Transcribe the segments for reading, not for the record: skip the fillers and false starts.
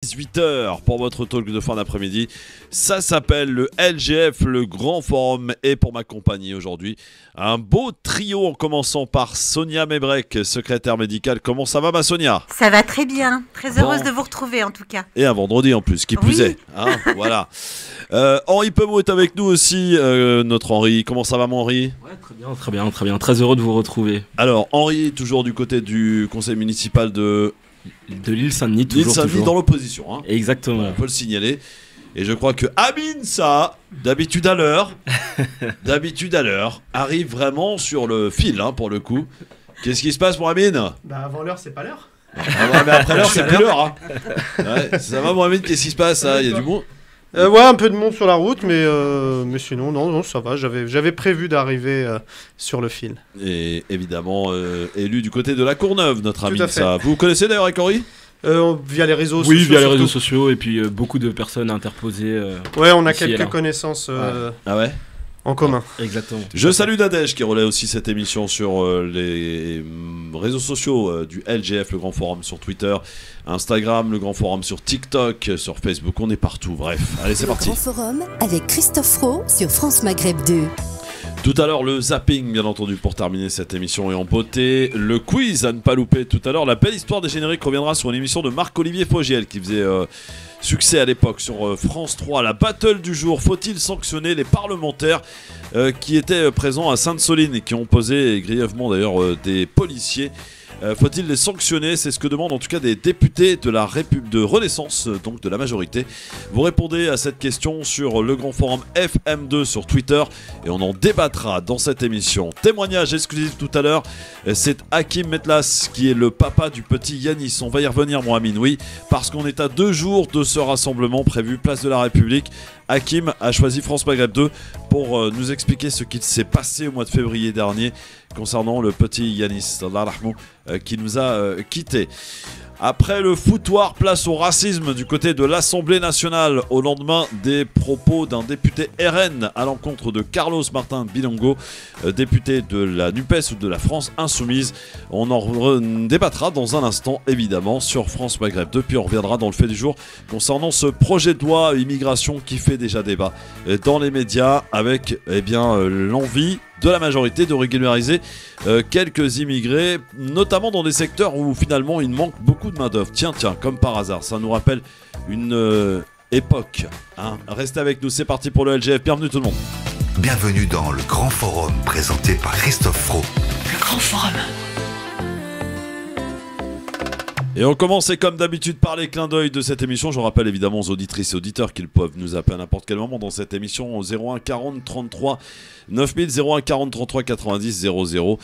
18h pour votre talk de fin d'après-midi. Ça s'appelle le LGF, le Grand Forum. Et pour m'accompagner aujourd'hui, un beau trio en commençant par Sonia Mebrek, secrétaire médicale. Comment ça va, ma Sonia? Ça va très bien. Très heureuse de vous retrouver en tout cas. Et un vendredi en plus, qui plus est. Hein, voilà. Henri Pemot est avec nous aussi, notre Henri. Comment ça va, mon Henri? Ouais, très bien, très bien, très bien. Très heureux de vous retrouver. Alors, Henri, toujours du côté du conseil municipal de l'île Saint-Denis, toujours. L'île Saint-Denis dans l'opposition. Hein. Exactement. On peut le signaler. Et je crois que Amine ça, d'habitude à l'heure, arrive vraiment sur le fil, hein, pour le coup. Qu'est-ce qui se passe, mon Amine? Bah avant l'heure, c'est pas l'heure. Ah ouais, mais après l'heure, c'est plus l'heure. Hein. Ouais, ça va, mon Amine? Qu'est-ce qui se passe? Il y a du monde? Ouais, un peu de monde sur la route, mais sinon, non, ça va. J'avais prévu d'arriver sur le fil. Et évidemment, élu du côté de la Courneuve, notre ami. Ça. Vous connaissez d'ailleurs, Henri? Via les réseaux sociaux. Oui, via les réseaux sociaux, et puis beaucoup de personnes interposées. Ouais, on a quelques connaissances ah ouais en commun. Exactement. Je salue Nadège qui relaie aussi cette émission sur les réseaux sociaux du LGF, le Grand Forum sur Twitter, Instagram, le Grand Forum sur TikTok, sur Facebook, on est partout, bref. Allez, c'est parti. Le Grand Forum avec Christophe Roux sur France Maghreb 2. Tout à l'heure, le zapping, bien entendu, pour terminer cette émission et en beauté. Le quiz à ne pas louper tout à l'heure. La belle histoire des génériques reviendra sur une émission de Marc-Olivier Fogiel qui faisait succès à l'époque sur France 3. La battle du jour, faut-il sanctionner les parlementaires qui étaient présents à Sainte-Soline et qui ont posé grièvement d'ailleurs des policiers? Faut-il les sanctionner? C'est ce que demandent en tout cas des députés de la République de Renaissance, donc de la majorité. Vous répondez à cette question sur le Grand Forum FM2 sur Twitter et on en débattra dans cette émission. Témoignage exclusif tout à l'heure, c'est Hakim Metlas qui est le papa du petit Yanis. On va y revenir, mon Amine, oui, parce qu'on est à 2 jours de ce rassemblement prévu place de la République. Hakim a choisi France Maghreb 2 pour nous expliquer ce qu'il s'est passé au mois de février dernier concernant le petit Yanis qui nous a quittés. Après le foutoir, place au racisme du côté de l'Assemblée nationale au lendemain des propos d'un député RN à l'encontre de Carlos Martin Bilongo, député de la NUPES ou de la France Insoumise. On en débattra dans un instant évidemment sur France Maghreb 2, puis on reviendra dans le fait du jour concernant ce projet de loi immigration qui fait déjà débat dans les médias avec l'envie de la majorité de régulariser quelques immigrés, notamment dans des secteurs où finalement il manque beaucoup de main-d'œuvre. Tiens, comme par hasard, ça nous rappelle une époque. Hein. Restez avec nous, c'est parti pour le LGF. Bienvenue tout le monde. Bienvenue dans le Grand Forum présenté par Christophe Roux. Le Grand Forum. Et on commence comme d'habitude par les clins d'œil de cette émission. Je rappelle évidemment aux auditrices et auditeurs qu'ils peuvent nous appeler à n'importe quel moment dans cette émission au 01 40 33 9000, 01 40 33 90 00.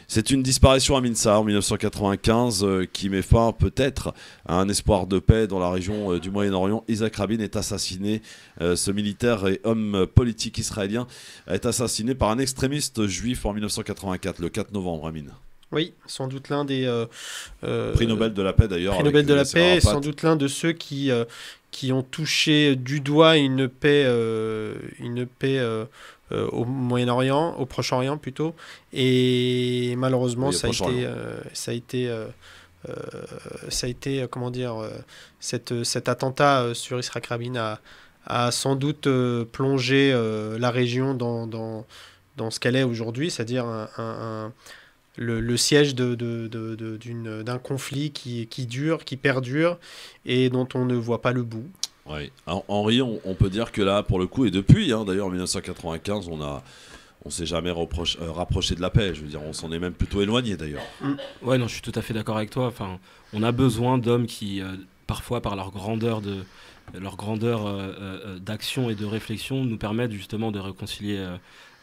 C'est une disparition à Minsa en 1995 qui met fin peut-être à un espoir de paix dans la région du Moyen-Orient. Isaac Rabin est assassiné. Ce militaire et homme politique israélien est assassiné par un extrémiste juif en 1984, le 4 novembre, Amine. Oui, sans doute l'un des... prix Nobel de la paix d'ailleurs. Prix Nobel de la paix, sans doute l'un de ceux qui ont touché du doigt une paix au Moyen-Orient, au Proche-Orient plutôt. Et malheureusement, ça a été, comment dire, cet attentat sur Isaac Rabin a sans doute plongé la région dans ce qu'elle est aujourd'hui, c'est-à-dire le siège d'un conflit qui dure, qui perdure et dont on ne voit pas le bout. Oui. Henri, on peut dire que là, pour le coup, et depuis, hein, d'ailleurs, en 1995, on s'est jamais rapproché de la paix. Je veux dire, on s'en est même plutôt éloigné, d'ailleurs. Ouais, non, je suis tout à fait d'accord avec toi. Enfin, on a besoin d'hommes qui, parfois, par leur grandeur d'action et de réflexion, nous permettent justement de réconcilier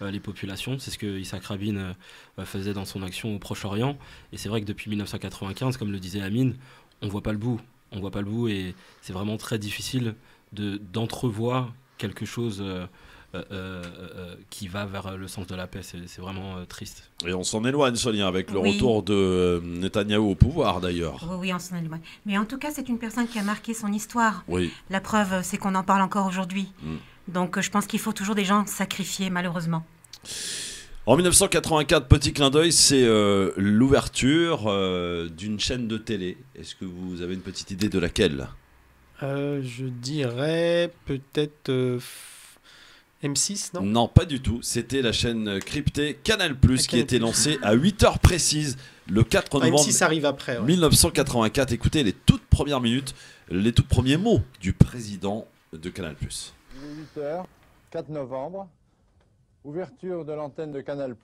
les populations. C'est ce que Isaac Rabin faisait dans son action au Proche-Orient. Et c'est vrai que depuis 1995, comme le disait Amine, on voit pas le bout. On voit pas le bout et c'est vraiment très difficile d'entrevoir quelque chose qui va vers le sens de la paix. C'est vraiment triste. Et on s'en éloigne, Sonia, avec le retour de Netanyahou au pouvoir, d'ailleurs. Oui, on s'en éloigne. Mais en tout cas, c'est une personne qui a marqué son histoire. Oui. La preuve, c'est qu'on en parle encore aujourd'hui. Donc, je pense qu'il faut toujours des gens sacrifiés, malheureusement. En 1984, petit clin d'œil, c'est l'ouverture d'une chaîne de télé. Est-ce que vous avez une petite idée de laquelle ? Je dirais peut-être M6, non? Non, pas du tout. C'était la chaîne cryptée Canal+, qui Canal+. était lancée à 8h précises le 4 novembre M6 arrive après. Ouais. 1984. Écoutez les toutes premières minutes, les tout premiers mots du président de Canal+. 8h, 4 novembre, ouverture de l'antenne de Canal+.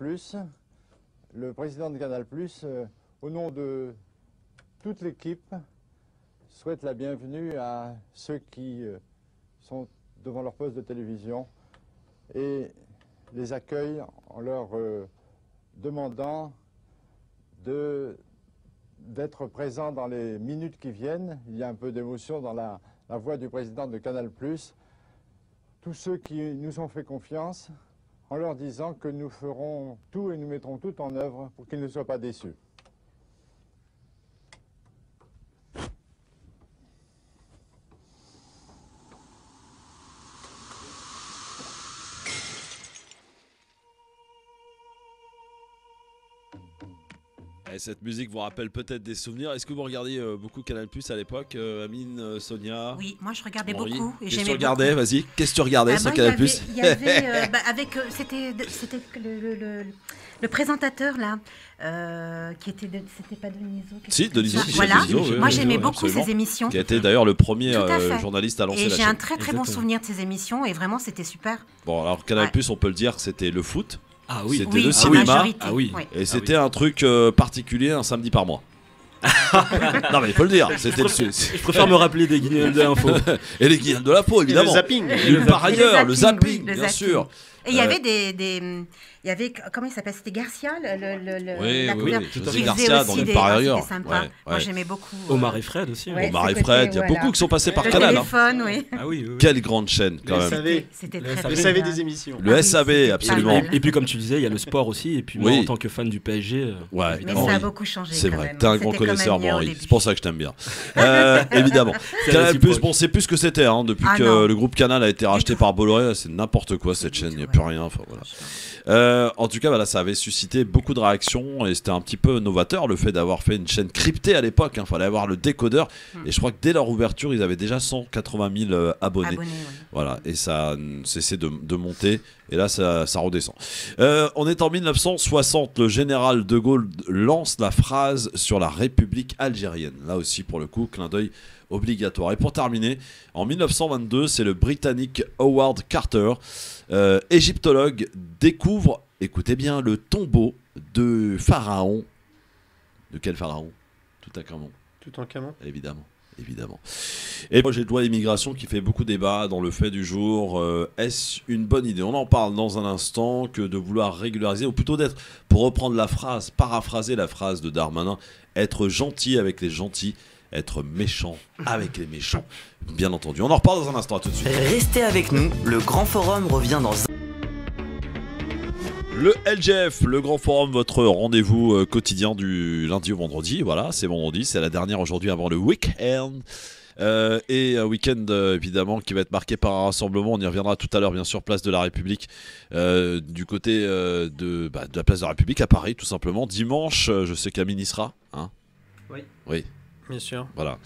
Le président de Canal+, au nom de toute l'équipe, souhaite la bienvenue à ceux qui sont devant leur poste de télévision et les accueille en leur demandant d'être présents dans les minutes qui viennent. Il y a un peu d'émotion dans la voix du président de Canal+. Tous ceux qui nous ont fait confiance, en leur disant que nous ferons tout et nous mettrons tout en œuvre pour qu'ils ne soient pas déçus. Et cette musique vous rappelle peut-être des souvenirs. Est-ce que vous regardiez beaucoup Canal+ à l'époque, Amine, Sonia? Oui, moi je regardais Henri, beaucoup. Et qu'est-ce que tu j'aimais regardais? Vas-y, qu'est-ce que tu regardais sur il y Canal+? avait, c'était le présentateur là, qui était, c'était pas Denisot. Si, Denisot. Voilà. Denisot, Moi oui, j'aimais oui, beaucoup absolument. ces émissions. Qui a été d'ailleurs le premier Tout à fait. journaliste à lancer Et la j'ai chaîne. un très très bon souvenir de ces émissions et vraiment c'était super. Bon, alors Canal+, on peut le dire, c'était le foot. Ah oui. C'était Oui, le en cinéma. majorité. Ah oui. Oui. Et c'était un truc particulier, un samedi par mois. Non mais il faut le dire, c'était Je préfère me rappeler des guignols de l'info. Et les guignols de la peau, Et le évidemment. zapping. Nulle part ailleurs, le zapping, le bien zapping. sûr. Et il y avait il y avait, comment il s'appelle? C'était Garcia, Oui, la oui, couleur. oui. Qui José faisait Garcia dans aussi Nulle part ailleurs. C'était sympa. Ouais, Moi ouais. j'aimais beaucoup. Omar et Fred aussi. Ouais. Omar et ce Fred, côté, il y a voilà. beaucoup qui sont passés par Le Canal. Hein. téléphone, oui. Ah oui, oui. Quelle grande chaîne quand Le même. SAV. C'était Le très SAV. Le bien. SAV des émissions. Le Ah oui, SAV, c'était absolument. pas mal. Et puis comme tu disais, il y a le sport aussi. Et puis moi, Oui. en tant que fan du PSG, Ouais, Mais évidemment, ça a Henri. beaucoup changé. C'est quand vrai, même. t'es un grand C'était quand connaisseur, même mieux au Henri. début. C'est pour ça que je t'aime bien. Évidemment. C'est Canal+, réciproque. bon, c'est plus ce que c'était. Hein, depuis Ah que non. le groupe Canal a été racheté tout. par Bolloré, c'est n'importe quoi cette chaîne, il n'y a plus rien. Enfin, voilà. En tout cas, voilà, ça avait suscité beaucoup de réactions et c'était un petit peu novateur le fait d'avoir fait une chaîne cryptée à l'époque. Il fallait avoir le décodeur. Et je crois que dès leur ouverture, ils avaient déjà 180 000 abonnés. Abonné, ouais. Voilà, et ça a cessé de monter, et là ça redescend. On est en 1960, le général de Gaulle lance la phrase sur la République algérienne. Là aussi, pour le coup, clin d'œil obligatoire. Et pour terminer, en 1922, c'est le Britannique Howard Carter, égyptologue, découvre, écoutez bien, le tombeau de Pharaon. De quel Pharaon? Toutankhamon, Tout en camon. évidemment. Et projet de loi immigration qui fait beaucoup débat dans le fait du jour. Est-ce une bonne idée? On en parle dans un instant, que de vouloir régulariser, ou plutôt d'être, pour reprendre la phrase, paraphraser la phrase de Darmanin, être gentil avec les gentils, être méchant avec les méchants. Bien entendu. On en reparle dans un instant, à tout de suite. Restez avec nous, le Grand Forum revient dans Le LGF, le grand forum, votre rendez-vous quotidien du lundi au vendredi. Voilà, c'est vendredi, c'est la dernière aujourd'hui avant le week-end. Et un week-end évidemment qui va être marqué par un rassemblement. On y reviendra tout à l'heure, bien sûr, place de la République, du côté de la place de la République à Paris, tout simplement. Dimanche, je sais qu'Amine y sera. Hein? Oui. Bien sûr. Voilà.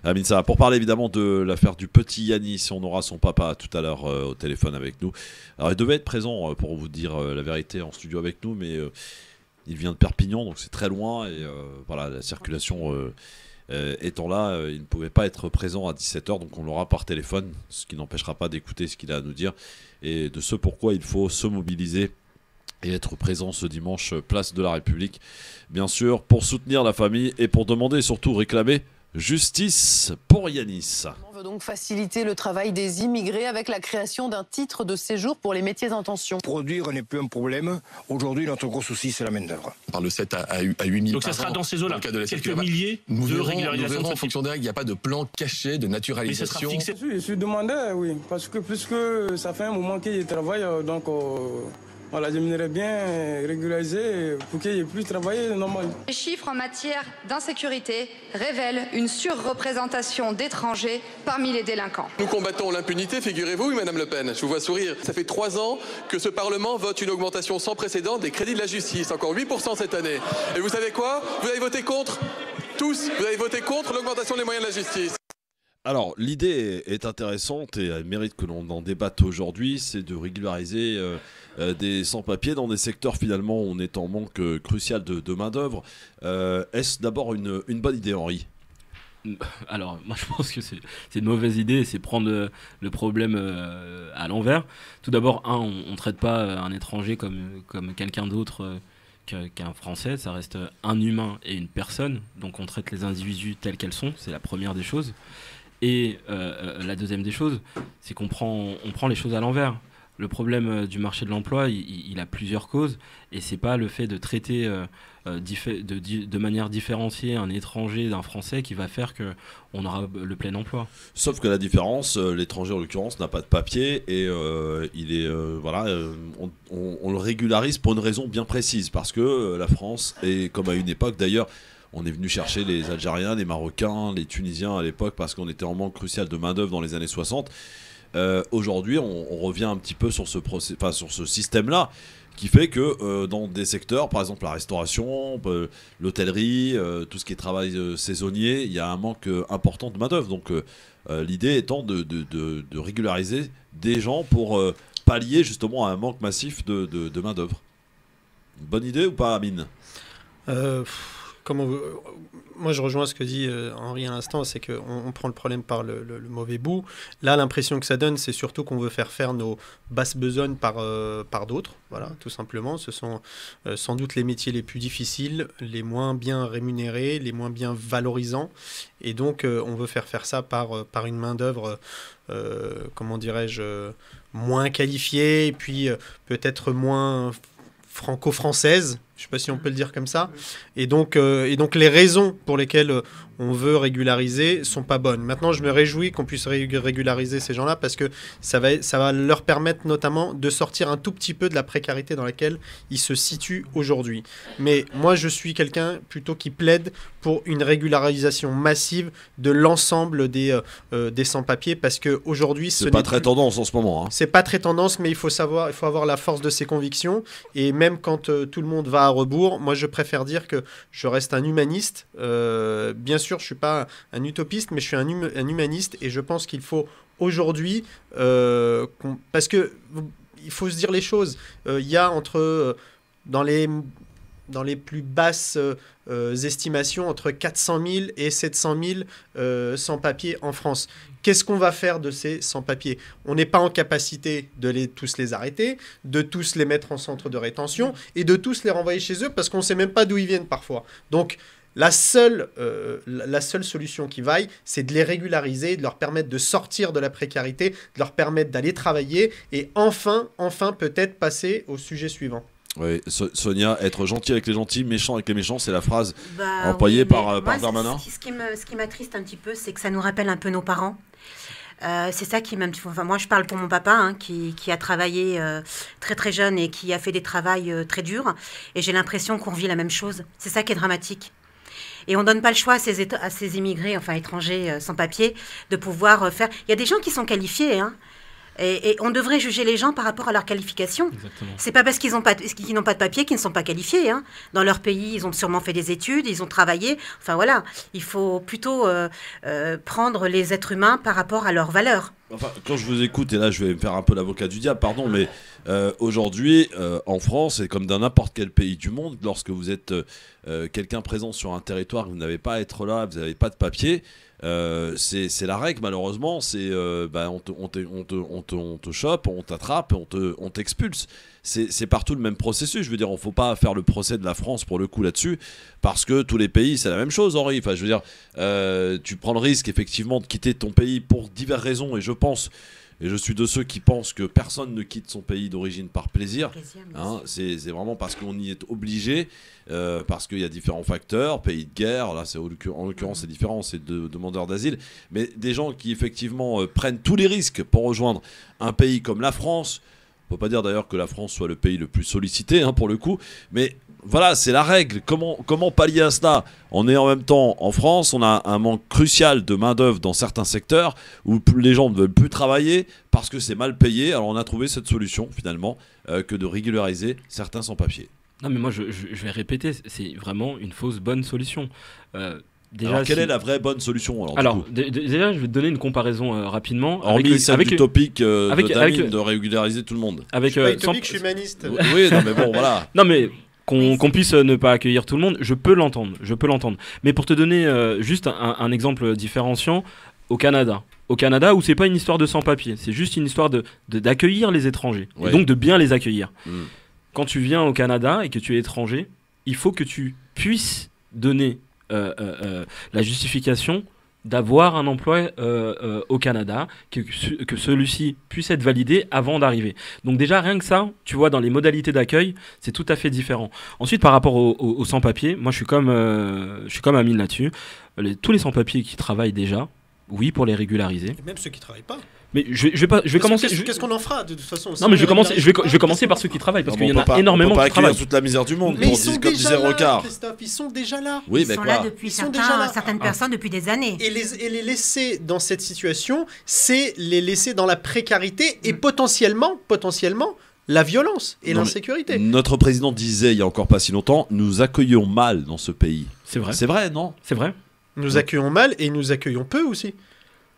Amine, ça va. Pour parler évidemment de l'affaire du petit Yanis, on aura son papa tout à l'heure au téléphone avec nous. Alors il devait être présent pour vous dire la vérité en studio avec nous, mais il vient de Perpignan, donc c'est très loin. Et voilà, la circulation étant là, il ne pouvait pas être présent à 17h, donc on l'aura par téléphone, ce qui n'empêchera pas d'écouter ce qu'il a à nous dire et de ce pourquoi il faut se mobiliser et être présent ce dimanche, place de la République, bien sûr, pour soutenir la famille et pour demander et surtout réclamer justice pour Yanis. On veut donc faciliter le travail des immigrés avec la création d'un titre de séjour pour les métiers en tension. Produire n'est plus un problème. Aujourd'hui, notre gros souci, c'est la main-d'œuvre. Par le 7 à 8 000. Donc ça sera dans ces eaux-là, quelques milliers de régularisations. Nous verrons en fonction des règles, il n'y a pas de plan caché de naturalisation. Mais ça sera fixé. Je suis demandeur, oui, parce que plus que ça fait un moment que je travaille, donc voilà, j'aimerais bien régulariser pour qu'il n'y ait plus de travail normal. Les chiffres en matière d'insécurité révèlent une surreprésentation d'étrangers parmi les délinquants. Nous combattons l'impunité, figurez-vous, oui, Madame Le Pen, je vous vois sourire. Ça fait 3 ans que ce Parlement vote une augmentation sans précédent des crédits de la justice, encore 8% cette année. Et vous savez quoi? Vous avez voté contre? Tous, vous avez voté contre l'augmentation des moyens de la justice. Alors, l'idée est intéressante et elle mérite que l'on en débatte aujourd'hui, c'est de régulariser des sans-papiers dans des secteurs finalement où on est en manque crucial de main-d'œuvre. Est-ce d'abord une bonne idée, Henri ? Alors, moi je pense que c'est une mauvaise idée, c'est prendre le problème à l'envers. Tout d'abord, on ne traite pas un étranger comme quelqu'un d'autre qu'un Français, ça reste un humain et une personne, donc on traite les individus tels qu'elles sont, c'est la première des choses. Et la deuxième des choses, c'est qu'on prend les choses à l'envers. Le problème du marché de l'emploi, il a plusieurs causes, et c'est pas le fait de traiter de manière différenciée un étranger d'un Français qui va faire qu'on aura le plein emploi. Sauf que la différence, l'étranger en l'occurrence n'a pas de papier et il est on le régularise pour une raison bien précise, parce que la France est comme à une époque d'ailleurs. On est venu chercher les Algériens, les Marocains, les Tunisiens à l'époque parce qu'on était en manque crucial de main-d'œuvre dans les années 60. Aujourd'hui, on revient un petit peu sur ce système-là qui fait que dans des secteurs, par exemple la restauration, l'hôtellerie, tout ce qui est travail saisonnier, il y a un manque important de main-d'œuvre. Donc l'idée étant de régulariser des gens pour pallier justement à un manque massif de main-d'œuvre. Bonne idée ou pas, Amine ? Moi, je rejoins ce que dit Henri à l'instant, c'est qu'on prend le problème par le mauvais bout. Là, l'impression que ça donne, c'est surtout qu'on veut faire nos basses besognes par d'autres. Voilà, tout simplement. Ce sont sans doute les métiers les plus difficiles, les moins bien rémunérés, les moins bien valorisants. Et donc, on veut faire ça par une main-d'œuvre, comment dirais-je, moins qualifiée, et puis peut-être moins franco-française, je ne sais pas si on peut le dire comme ça, et donc les raisons pour lesquelles on veut régulariser sont pas bonnes. Maintenant, je me réjouis qu'on puisse régulariser ces gens-là parce que ça va leur permettre notamment de sortir un tout petit peu de la précarité dans laquelle ils se situent aujourd'hui. Mais moi, je suis quelqu'un plutôt qui plaide pour une régularisation massive de l'ensemble des sans-papiers parce qu'aujourd'hui... C'est pas très tendance en ce moment. Hein. C'est pas très tendance, mais il faut avoir la force de ses convictions. Et même quand tout le monde va à rebours, moi, je préfère dire que je reste un humaniste. Bien sûr, je ne suis pas un utopiste, mais je suis un humaniste et je pense qu'il faut aujourd'hui... parce que il faut se dire les choses. Il y a dans les plus basses estimations, entre 400 000 et 700 000 sans-papiers en France. Qu'est-ce qu'on va faire de ces sans-papiers ? On n'est pas en capacité de tous les arrêter, de tous les mettre en centre de rétention et de tous les renvoyer chez eux parce qu'on ne sait même pas d'où ils viennent parfois. Donc, la seule solution qui vaille, c'est de les régulariser, de leur permettre de sortir de la précarité, de leur permettre d'aller travailler et enfin peut-être passer au sujet suivant. Oui, Sonia, être gentil avec les gentils, méchant avec les méchants, c'est la phrase employée par Darmanin. Ce qui m'attriste un petit peu, c'est que ça nous rappelle un peu nos parents. C'est ça qui m'aime. Enfin, moi, je parle pour mon papa, qui a travaillé très très jeune et qui a fait des travails très durs. Et j'ai l'impression qu'on vit la même chose. C'est ça qui est dramatique. Et on ne donne pas le choix à ces immigrés, enfin étrangers sans papier, de pouvoir faire... Il y a des gens qui sont qualifiés, hein. Et on devrait juger les gens par rapport à leur qualification. Exactement. C'est pas parce qu'ils n'ont pas de papier qu'ils ne sont pas qualifiés. Hein. Dans leur pays, ils ont sûrement fait des études, ils ont travaillé. Enfin voilà, il faut plutôt prendre les êtres humains par rapport à leurs valeurs. Enfin, quand je vous écoute, et là je vais me faire un peu l'avocat du diable, pardon, mais aujourd'hui, en France, et comme dans n'importe quel pays du monde, lorsque vous êtes quelqu'un présent sur un territoire, vous n'avez pas à être là, vous n'avez pas de papier, c'est la règle malheureusement, c'est on te chope, on t'attrape, on t'expulse. C'est partout le même processus. Je veux dire, on ne faut pas faire le procès de la France pour le coup là-dessus, parce que tous les pays c'est la même chose, Henri. Enfin, je veux dire, tu prends le risque effectivement de quitter ton pays pour diverses raisons, et je pense, et je suis de ceux qui pensent que personne ne quitte son pays d'origine par plaisir. Hein, c'est vraiment parce qu'on y est obligé, parce qu'il y a différents facteurs, pays de guerre, là en l'occurrence c'est différent, c'est de demandeurs d'asile, mais des gens qui effectivement prennent tous les risques pour rejoindre un pays comme la France. On ne peut pas dire d'ailleurs que la France soit le pays le plus sollicité, hein, pour le coup, mais voilà, c'est la règle. Comment pallier à cela ? On est en même temps en France, on a un manque crucial de main-d'œuvre dans certains secteurs où les gens ne veulent plus travailler parce que c'est mal payé. Alors on a trouvé cette solution finalement que de régulariser certains sans-papiers. Non mais moi je vais répéter, c'est vraiment une fausse bonne solution. Alors, quelle est la vraie bonne solution alors déjà, je vais te donner une comparaison rapidement. Hormis celle utopique de régulariser tout le monde. Avec utopique, je suis humaniste. Oui, non mais bon, voilà. Non mais qu'on puisse ne pas accueillir tout le monde, je peux l'entendre. Mais pour te donner juste un exemple différenciant, au Canada, où c'est pas une histoire de sans-papiers, c'est juste une histoire d'accueillir les étrangers, et donc de bien les accueillir. Quand tu viens au Canada et que tu es étranger, il faut que tu puisses donner la justification d'avoir un emploi au Canada, que celui-ci puisse être validé avant d'arriver. Donc déjà, rien que ça, tu vois, dans les modalités d'accueil, c'est tout à fait différent. Ensuite, par rapport aux sans-papiers, moi je suis comme Amine là-dessus. Tous les sans-papiers qui travaillent déjà, oui, pour les régulariser. Et même ceux qui ne travaillent pas. Mais je vais commencer. Qu'est-ce qu'on en fera de toute façon? Non, mais je vais commencer par ceux qui travaillent parce qu'il y en a énormément qui travaillent. On peut pas accueillir toute la misère du monde. Mais ils sont déjà là, Christophe. Ils sont déjà là. Oui, ils sont là depuis certaines personnes depuis des années. Et les laisser dans cette situation, c'est les laisser dans la précarité et potentiellement la violence et l'insécurité. Notre président disait il y a encore pas si longtemps, nous accueillons mal dans ce pays. C'est vrai. C'est vrai, non? C'est vrai. Nous accueillons mal et nous accueillons peu aussi.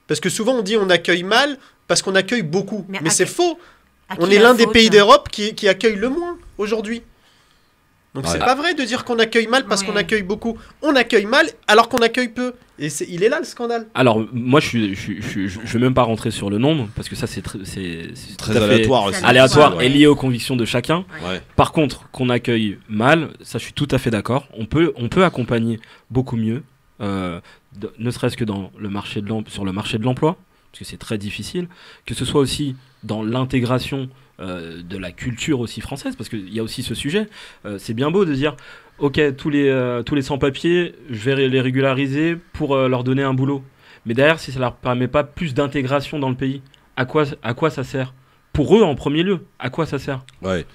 Parce que souvent on dit on accueille mal parce qu'on accueille beaucoup. Mais c'est faux. On est l'un des pays d'Europe qui accueille le moins aujourd'hui. Donc c'est pas vrai de dire qu'on accueille mal parce qu'on accueille beaucoup. On accueille mal alors qu'on accueille peu. Et il est là le scandale. Alors moi je vais même pas rentrer sur le nombre parce que ça c'est très aléatoire aussi. Aléatoire et lié aux convictions de chacun. Ouais. Par contre, qu'on accueille mal, ça je suis tout à fait d'accord. On peut accompagner beaucoup mieux. Ne serait-ce que sur le marché de l'emploi, parce que c'est très difficile, que ce soit aussi dans l'intégration de la culture aussi française, parce qu'il y a aussi ce sujet. C'est bien beau de dire, ok, tous les sans-papiers, je vais les régulariser pour leur donner un boulot. Mais derrière, si ça ne leur permet pas plus d'intégration dans le pays, à quoi ça sert ? Pour eux en premier lieu, à quoi ça sert? Ouais.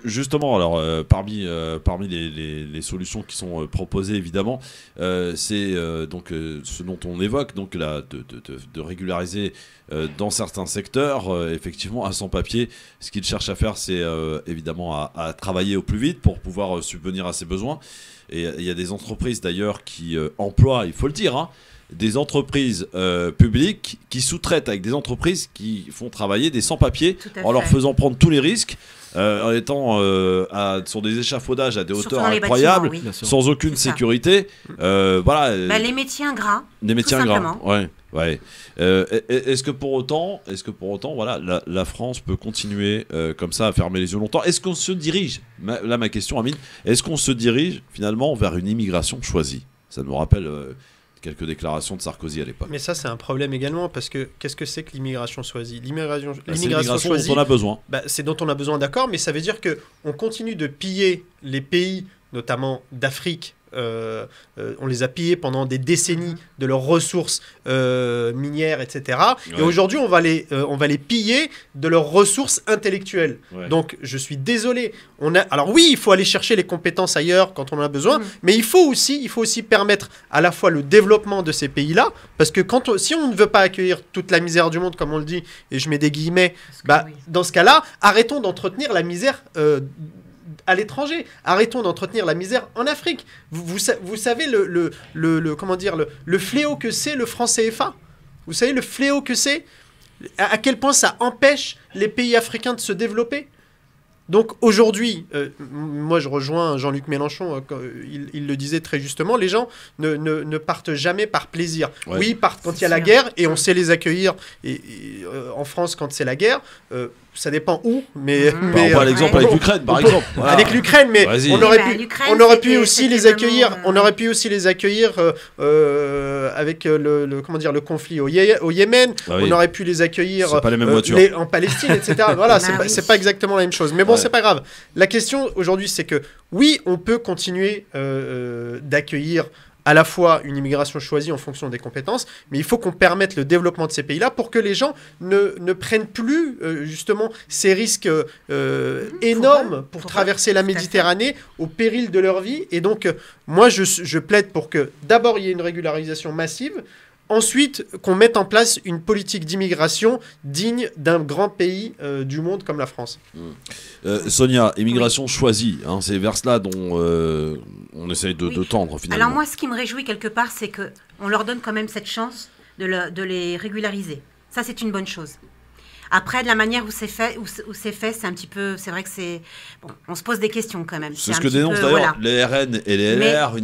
Justement, alors parmi les solutions qui sont proposées évidemment, c'est donc ce dont on évoque, donc là, de régulariser dans certains secteurs, effectivement, à sans-papier. Ce qu'ils cherchent à faire, c'est évidemment à travailler au plus vite pour pouvoir subvenir à ses besoins. Et il y a des entreprises d'ailleurs qui emploient, il faut le dire, hein, des entreprises publiques qui sous-traitent avec des entreprises qui font travailler des sans-papiers en leur faisant prendre tous les risques, en étant sur des échafaudages à des hauteurs incroyables, sans aucune sécurité. Voilà. Les métiers ingrats. Des métiers ingrats. Ouais. Est-ce que pour autant, voilà, la France peut continuer comme ça à fermer les yeux longtemps? Est-ce qu'on se dirige, là ma question, Amine, est-ce qu'on se dirige finalement vers une immigration choisie? Ça nous rappelle quelques déclarations de Sarkozy à l'époque. Mais ça, c'est un problème également, parce que qu'est-ce que c'est que l'immigration choisie? L'immigration choisie, dont on a besoin. C'est dont on a besoin, d'accord, mais ça veut dire qu'on continue de piller les pays, notamment d'Afrique. On les a pillés pendant des décennies de leurs ressources minières, etc. Ouais. Et aujourd'hui, on va les piller de leurs ressources intellectuelles. Ouais. Donc, je suis désolé. Alors oui, il faut aller chercher les compétences ailleurs quand on en a besoin, mais il faut aussi permettre à la fois le développement de ces pays-là, parce que si on ne veut pas accueillir toute la misère du monde, comme on le dit, et je mets des guillemets, dans ce cas-là, arrêtons d'entretenir la misère à l'étranger. Arrêtons d'entretenir la misère en Afrique. Vous savez le fléau que c'est le franc CFA? Vous savez le fléau que c'est? À quel point ça empêche les pays africains de se développer? Donc aujourd'hui, moi je rejoins Jean-Luc Mélenchon, il le disait très justement, les gens ne partent jamais par plaisir. Ouais. Oui, ils partent quand il y a la guerre, et on sait les accueillir en France quand c'est la guerre. Ça dépend où, mais on prend l'exemple avec l'Ukraine, par exemple. Voilà. Avec l'Ukraine, mais on aurait pu aussi les accueillir. On aurait pu aussi les accueillir avec le conflit au Yémen. On aurait pu les accueillir en Palestine, etc. Voilà, c'est pas exactement la même chose. Mais bon, c'est pas grave. La question aujourd'hui, c'est que oui, on peut continuer d'accueillir à la fois une immigration choisie en fonction des compétences, mais il faut qu'on permette le développement de ces pays-là pour que les gens ne prennent plus justement ces risques énormes pour traverser la Méditerranée au péril de leur vie. Et donc, moi, je plaide pour que d'abord, il y ait une régularisation massive, ensuite, qu'on mette en place une politique d'immigration digne d'un grand pays du monde comme la France. Sonia, immigration choisie, hein, c'est vers cela dont on essaye de tendre finalement. Alors moi, ce qui me réjouit quelque part, c'est qu'on leur donne quand même cette chance de les régulariser. Ça, c'est une bonne chose. Après, de la manière où c'est fait, c'est un petit peu... C'est vrai que c'est... Bon, on se pose des questions quand même. C'est ce que dénoncent d'ailleurs les RN et les LR,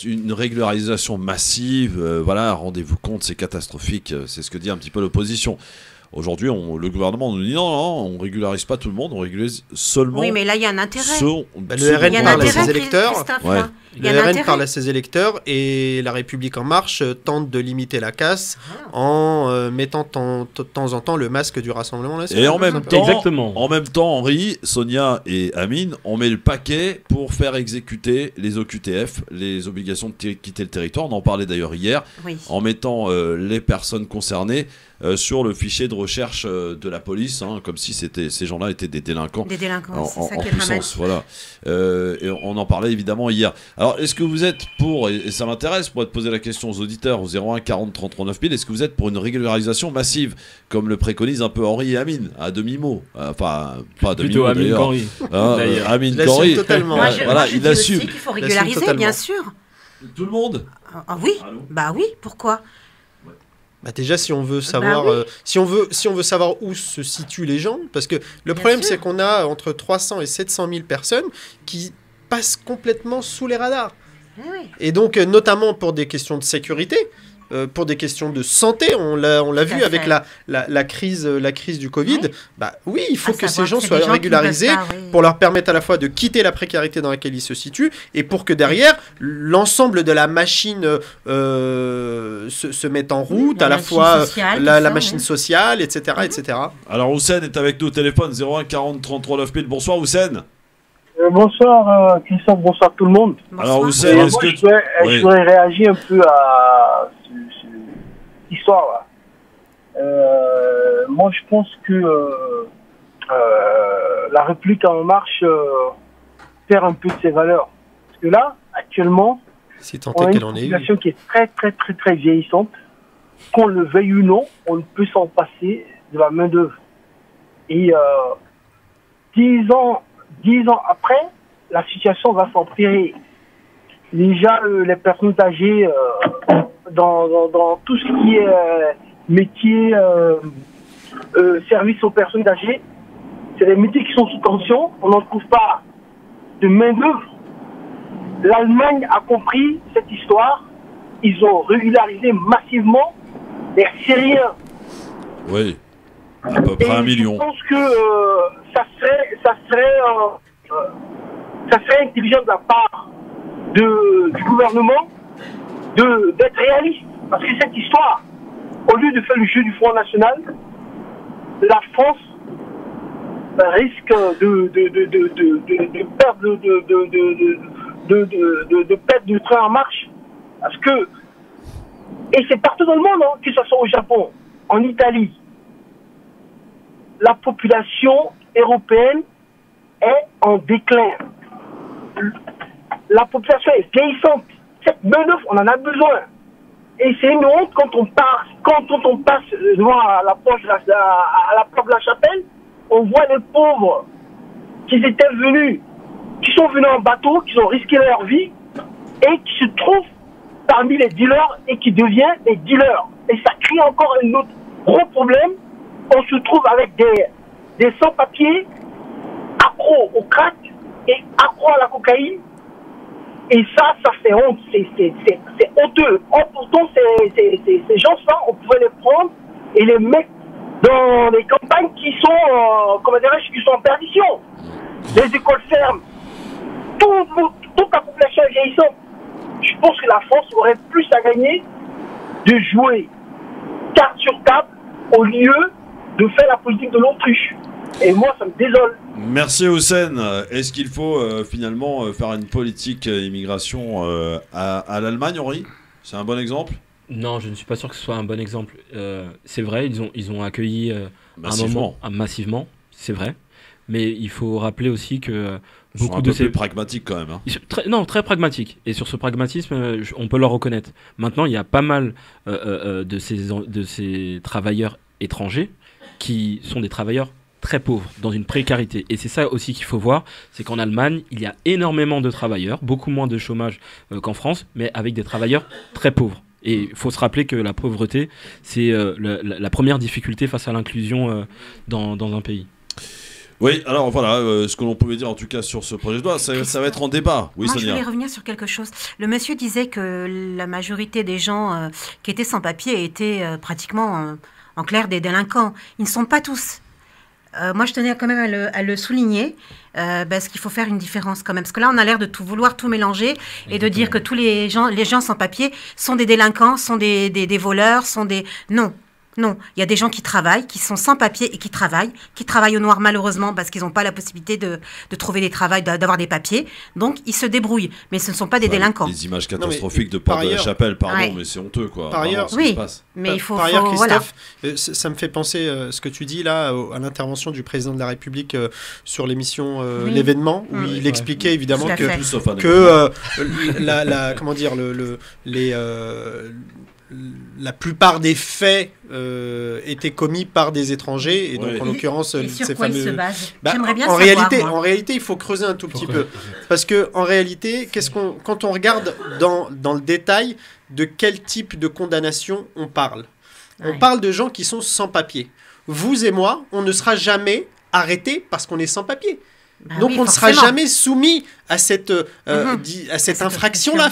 une régularisation massive. Voilà, rendez-vous compte, c'est catastrophique. C'est ce que dit un petit peu l'opposition. Aujourd'hui, le gouvernement nous dit non, on régularise pas tout le monde, on régularise seulement... Oui, mais là, il y a un intérêt. Le RN parle à ses électeurs. Ouais. Le RN parle à ses électeurs et La République En Marche tente de limiter la casse en mettant de temps en temps le masque du Rassemblement National. Et en même temps, Henri, Sonia et Amine, on met le paquet pour faire exécuter les OQTF, les obligations de quitter le territoire. On en parlait d'ailleurs hier, en mettant les personnes concernées sur le fichier de recherche de la police, comme si ces gens-là étaient des délinquants. Des délinquants, c'est ça qui est puissance, voilà. Et on en parlait évidemment hier. Alors, est-ce que vous êtes pour, et ça m'intéresse, pour te poser la question aux auditeurs, au 01 40 33 9000, est-ce que vous êtes pour une régularisation massive, comme le préconise un peu Henri et Amine, à demi-mot, enfin, pas à demi-mot d'ailleurs. Amine Corry, voilà, il assume. Il faut régulariser, bien sûr. Tout le monde. Ah oui, bah oui, pourquoi ? Bah déjà, si on veut savoir, si on veut savoir où se situent les gens, parce que le problème, c'est qu'on a entre 300 et 700 000 personnes qui passent complètement sous les radars. Et donc, notamment pour des questions de sécurité, pour des questions de santé, on l'a vu avec la crise du Covid. Bah oui, il faut que ces gens soient régularisés pour leur permettre à la fois de quitter la précarité dans laquelle ils se situent et pour que derrière l'ensemble de la machine se mette en route, à la fois la machine sociale, etc., etc. Alors Houssen est avec nous au téléphone 01 40 33 9000. Bonsoir Houssen. Bonsoir Christophe, bonsoir tout le monde. Alors Houssen, est-ce que je voudrais réagir un peu à cette histoire là. Moi je pense que la République En Marche perd un peu de ses valeurs. Parce que là, actuellement, on a une population qui est très vieillissante. Qu'on le veuille ou non, on ne peut s'en passer de la main d'œuvre. Et 10 ans après, la situation va s'empirer. Déjà, les personnes âgées, dans tout ce qui est métier, service aux personnes âgées, c'est des métiers qui sont sous tension. On n'en trouve pas de main-d'œuvre. L'Allemagne a compris cette histoire. Ils ont régularisé massivement les Syriens. Oui. À peu près 1 million. Je pense que ça serait intelligent de la part du gouvernement d'être réaliste. Parce que cette histoire, au lieu de faire le jeu du Front National, la France risque de perdre du train en marche. Parce que, et c'est partout dans le monde, que ce soit au Japon, en Italie, la population européenne est en déclin. La population est vieillissante. Cette main-d'œuvre, on en a besoin. Et c'est une honte quand on passe devant la porte de la chapelle, on voit les pauvres qui sont venus en bateau, qui ont risqué leur vie et qui se trouvent parmi les dealers et qui deviennent des dealers. Et ça crée encore un autre gros problème. On se trouve avec des sans-papiers accros au crack et accros à la cocaïne. Et ça fait honte. C'est honteux. Pourtant, ces gens-là, on pouvait les prendre et les mettre dans les campagnes qui sont en perdition. Les écoles ferment. Toute la population est vieillissante. Je pense que la France aurait plus à gagner de jouer carte sur table au lieu de faire la politique de l'autruche. Et moi, ça me désole. Merci Houssen. Est-ce qu'il faut finalement faire une politique immigration à l'Allemagne, Henri? C'est un bon exemple? Non, je ne suis pas sûr que ce soit un bon exemple. C'est vrai, ils ont accueilli massivement, c'est vrai. Mais il faut rappeler aussi que beaucoup de ces pragmatiques quand même. Très pragmatiques. Et sur ce pragmatisme, on peut leur reconnaître. Maintenant, il y a pas mal de ces travailleurs étrangers qui sont des travailleurs très pauvres, dans une précarité. Et c'est ça aussi qu'il faut voir, c'est qu'en Allemagne, il y a énormément de travailleurs, beaucoup moins de chômage qu'en France, mais avec des travailleurs très pauvres. Et il faut se rappeler que la pauvreté, c'est la première difficulté face à l'inclusion dans un pays. Oui, alors voilà, ce que l'on pouvait dire en tout cas sur ce projet de loi, ça va être en débat. Oui, Moi, Sonia. je voulais revenir sur quelque chose. Le monsieur disait que la majorité des gens qui étaient sans papier étaient pratiquement, en clair, des délinquants. Ils ne sont pas tous. Moi, je tenais quand même à le souligner, parce qu'il faut faire une différence quand même. Parce que là, on a l'air de vouloir tout mélanger et de dire que tous les gens sans papier sont des délinquants, sont des voleurs, sont des... Non, il y a des gens qui travaillent, qui sont sans papier et qui travaillent au noir malheureusement parce qu'ils n'ont pas la possibilité de trouver des travails, d'avoir des papiers. Donc, ils se débrouillent, mais ce ne sont pas des délinquants. Les images catastrophiques de Porte de la Chapelle, pardon, mais c'est honteux, quoi. Par ailleurs, mais il faut... Par ailleurs, Christophe, voilà. ça me fait penser ce que tu dis là à l'intervention du président de la République sur l'émission L'événement, où il expliquait évidemment que comment dire, la plupart des faits étaient commis par des étrangers et donc en l'occurrence ces fameux. Se base J'aimerais bien savoir, en réalité, il faut creuser un tout petit peu parce que en réalité, quand on regarde dans le détail de quel type de condamnation on parle, on parle de gens qui sont sans papier. Vous et moi, on ne sera jamais arrêtés parce qu'on est sans papier. Donc on ne sera jamais soumis à cette infraction-là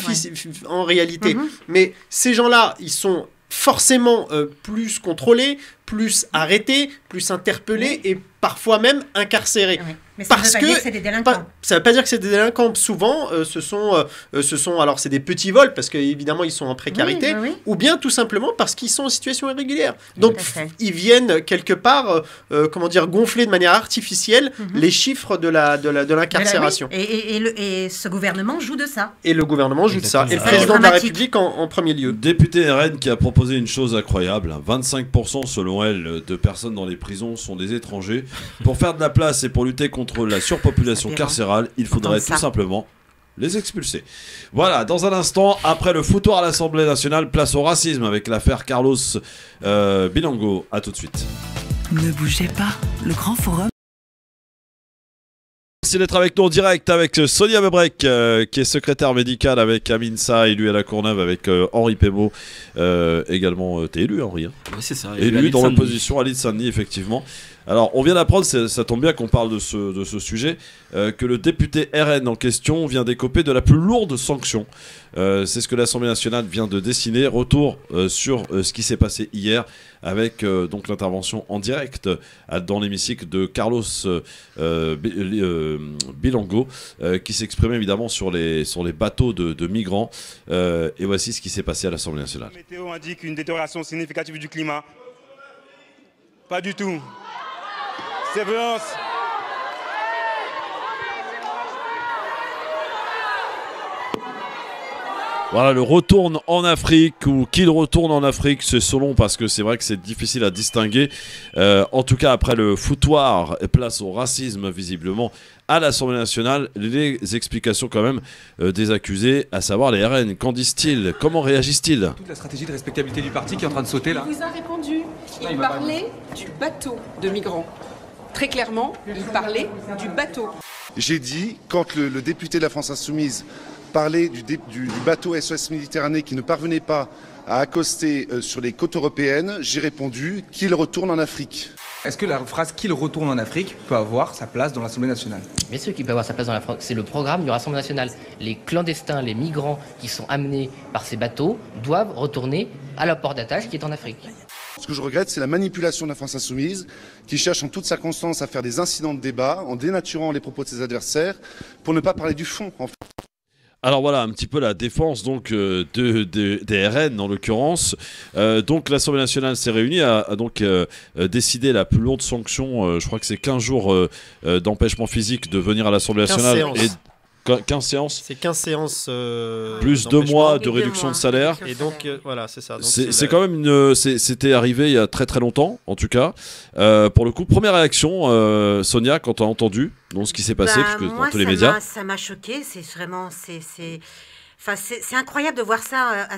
en réalité. Mais ces gens-là, ils sont forcément plus contrôlés, plus arrêtés, plus interpellés et parfois même incarcérés. Mais ça ne veut pas dire que c'est des délinquants. Ça ne veut pas dire que c'est des délinquants. Souvent, ce sont alors c'est des petits vols parce qu'évidemment ils sont en précarité, ou bien tout simplement parce qu'ils sont en situation irrégulière. Donc ils viennent quelque part, gonfler de manière artificielle les chiffres de l'incarcération. Et ce gouvernement joue de ça. Et le gouvernement joue de ça. Et le président de la République en premier lieu. Député RN qui a proposé une chose incroyable. 25% selon elle de personnes dans les prisons sont des étrangers. Pour faire de la place et pour lutter contre la surpopulation carcérale, il faudrait tout simplement les expulser. Voilà, dans un instant, après le foutoir à l'Assemblée nationale, place au racisme avec l'affaire Carlos Bilango. A tout de suite. Ne bougez pas, le grand forum. Merci d'être avec nous en direct avec Sonia Bebrek, qui est secrétaire médicale avec Amine Sa, élu à la Courneuve avec Henri Pémo, également. T'es élu, Henri, hein? Oui, c'est ça. Élu dans l'opposition à Lille-Saint-Denis, effectivement. Alors, on vient d'apprendre, ça tombe bien qu'on parle de ce sujet, que le député RN en question vient d'écoper de la plus lourde sanction. C'est ce que l'Assemblée nationale vient de dessiner. Retour sur ce qui s'est passé hier avec donc l'intervention en direct dans l'hémicycle de Carlos Bilango, qui s'exprimait évidemment sur les bateaux de migrants. Et voici ce qui s'est passé à l'Assemblée nationale. La météo indique une détérioration significative du climat. Pas du tout. Ces violences. Voilà, le retourne en Afrique ou qu'il retourne en Afrique, c'est selon parce que c'est vrai que c'est difficile à distinguer. En tout cas, après le foutoir et place au racisme visiblement à l'Assemblée nationale, les explications quand même des accusés, à savoir les RN. Qu'en disent-ils? Comment réagissent-ils? Toute la stratégie de respectabilité du parti qui est en train de sauter là. Il vous a répondu. Il parlait du bateau de migrants. Très clairement, il parlait du bateau. J'ai dit, quand le député de la France Insoumise parlait du bateau SOS Méditerranée qui ne parvenait pas à accoster sur les côtes européennes, j'ai répondu qu'il retourne en Afrique. Est-ce que la phrase « qu'il retourne en Afrique » peut avoir sa place dans l'Assemblée nationale? Bien sûr qu'il peut avoir sa place dans l'Assemblée nationale. C'est le programme du Rassemblement national. Les clandestins, les migrants qui sont amenés par ces bateaux doivent retourner à leur port d'attache qui est en Afrique. Ce que je regrette, c'est la manipulation de la France Insoumise qui cherche en toutes circonstances à faire des incidents de débat en dénaturant les propos de ses adversaires pour ne pas parler du fond, en fait. Alors voilà un petit peu la défense donc des RN en l'occurrence. Donc l'Assemblée nationale s'est réunie à donc décider la plus lourde sanction. Je crois que c'est 15 jours d'empêchement physique de venir à l'Assemblée nationale. 15 séances. C'est 15 séances. Plus 2 mois de réduction de salaire. Et donc, voilà, c'est ça. C'est quand même c'était arrivé il y a très très longtemps, en tout cas. Pour le coup, première réaction, Sonia, quand tu as entendu ce qui s'est passé, puisque moi, dans tous les médias. Ça m'a choqué. C'est vraiment. C'est incroyable de voir ça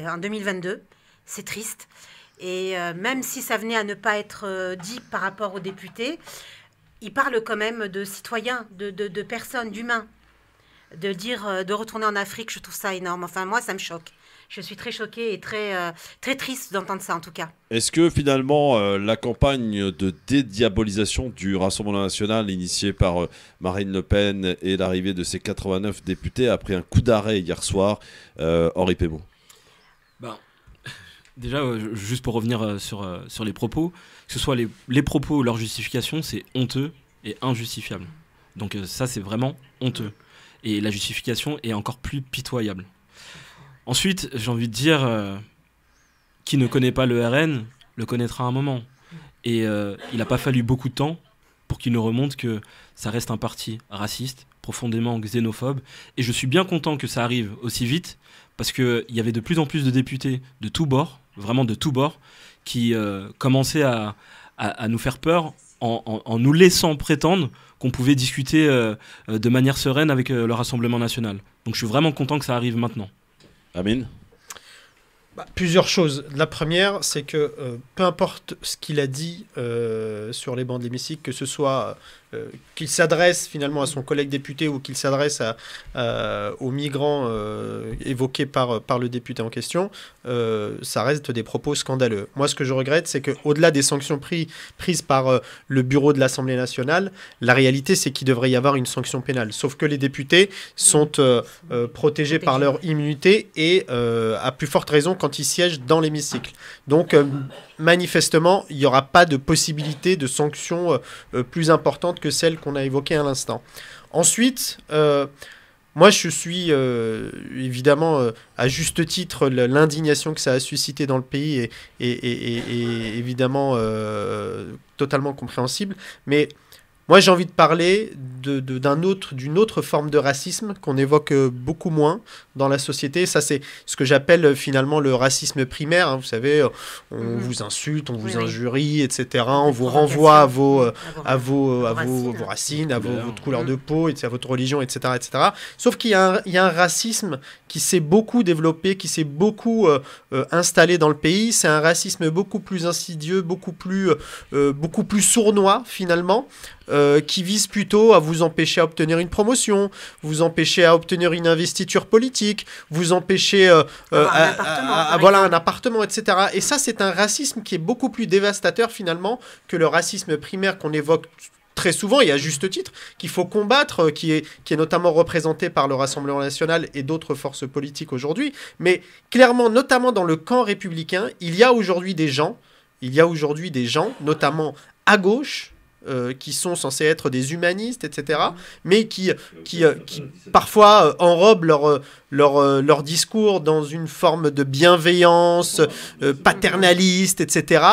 en 2022. C'est triste. Et même si ça venait à ne pas être dit par rapport aux députés, il parle quand même de citoyens, de personnes, d'humains. De dire de retourner en Afrique, je trouve ça énorme. Enfin, moi, ça me choque. Je suis très choquée et très triste d'entendre ça, en tout cas. Est-ce que finalement, la campagne de dédiabolisation du Rassemblement national initiée par Marine Le Pen et l'arrivée de ses 89 députés a pris un coup d'arrêt hier soir, Henri Pémo? Déjà, juste pour revenir sur les propos, que ce soit les propos ou leur justification, c'est honteux et injustifiable. Donc ça, c'est vraiment honteux. Et la justification est encore plus pitoyable. Ensuite, j'ai envie de dire, qui ne connaît pas le RN, le connaîtra à un moment. Et il n'a pas fallu beaucoup de temps pour qu'il nous remonte que ça reste un parti raciste, profondément xénophobe. Et je suis bien content que ça arrive aussi vite, parce qu'il y avait de plus en plus de députés de tous bords, vraiment de tous bords, qui commençaient à nous faire peur en nous laissant prétendre qu'on pouvait discuter de manière sereine avec le Rassemblement national. Donc je suis vraiment content que ça arrive maintenant. Amine? Plusieurs choses. La première, c'est que peu importe ce qu'il a dit sur les bancs de l'hémicycle, que ce soit qu'il s'adresse finalement à son collègue député ou qu'il s'adresse aux migrants évoqués par le député en question, ça reste des propos scandaleux. Moi, ce que je regrette, c'est qu'au-delà des sanctions prises par le bureau de l'Assemblée nationale, la réalité, c'est qu'il devrait y avoir une sanction pénale. Sauf que les députés sont protégés par leur immunité et à plus forte raison quand ils siègent dans l'hémicycle. Donc, manifestement, il n'y aura pas de possibilité de sanctions plus importantes que celles qu'on a évoquées à l'instant. Ensuite, moi, je suis évidemment, à juste titre, l'indignation que ça a suscité dans le pays est évidemment totalement compréhensible. Mais moi, j'ai envie de parler d'une autre forme de racisme qu'on évoque beaucoup moins dans la société. Ça, c'est ce que j'appelle finalement le racisme primaire. Hein. Vous savez, on vous insulte, on vous injurie, etc. On vous renvoie à vos racines, à votre couleur de peau, à votre religion, etc. etc. Sauf qu'il y a un racisme qui s'est beaucoup développé, qui s'est beaucoup installé dans le pays. C'est un racisme beaucoup plus insidieux, beaucoup plus sournois finalement, qui vise plutôt à vous empêcher à obtenir une promotion, vous empêcher à obtenir une investiture politique, vous empêcher un appartement, etc. Et ça, c'est un racisme qui est beaucoup plus dévastateur finalement que le racisme primaire qu'on évoque très souvent, et à juste titre, qu'il faut combattre, qui est notamment représenté par le Rassemblement national et d'autres forces politiques aujourd'hui. Mais clairement, notamment dans le camp républicain, il y a aujourd'hui des gens, notamment à gauche, qui sont censés être des humanistes, etc., mais qui parfois enrobent leur discours dans une forme de bienveillance paternaliste, etc.,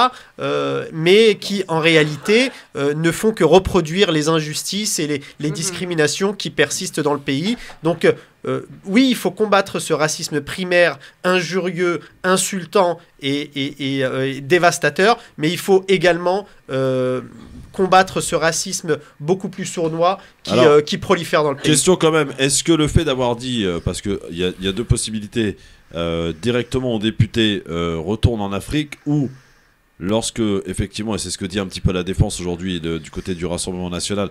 mais qui, en réalité, ne font que reproduire les injustices et les discriminations qui persistent dans le pays. Donc, oui, il faut combattre ce racisme primaire, injurieux, insultant et dévastateur, mais il faut également combattre ce racisme beaucoup plus sournois qui prolifère dans le pays. Question quand même, est-ce que le fait d'avoir dit, parce qu'il y a deux possibilités, directement aux députés retourne en Afrique, ou lorsque, effectivement, et c'est ce que dit un petit peu la défense aujourd'hui du côté du Rassemblement national,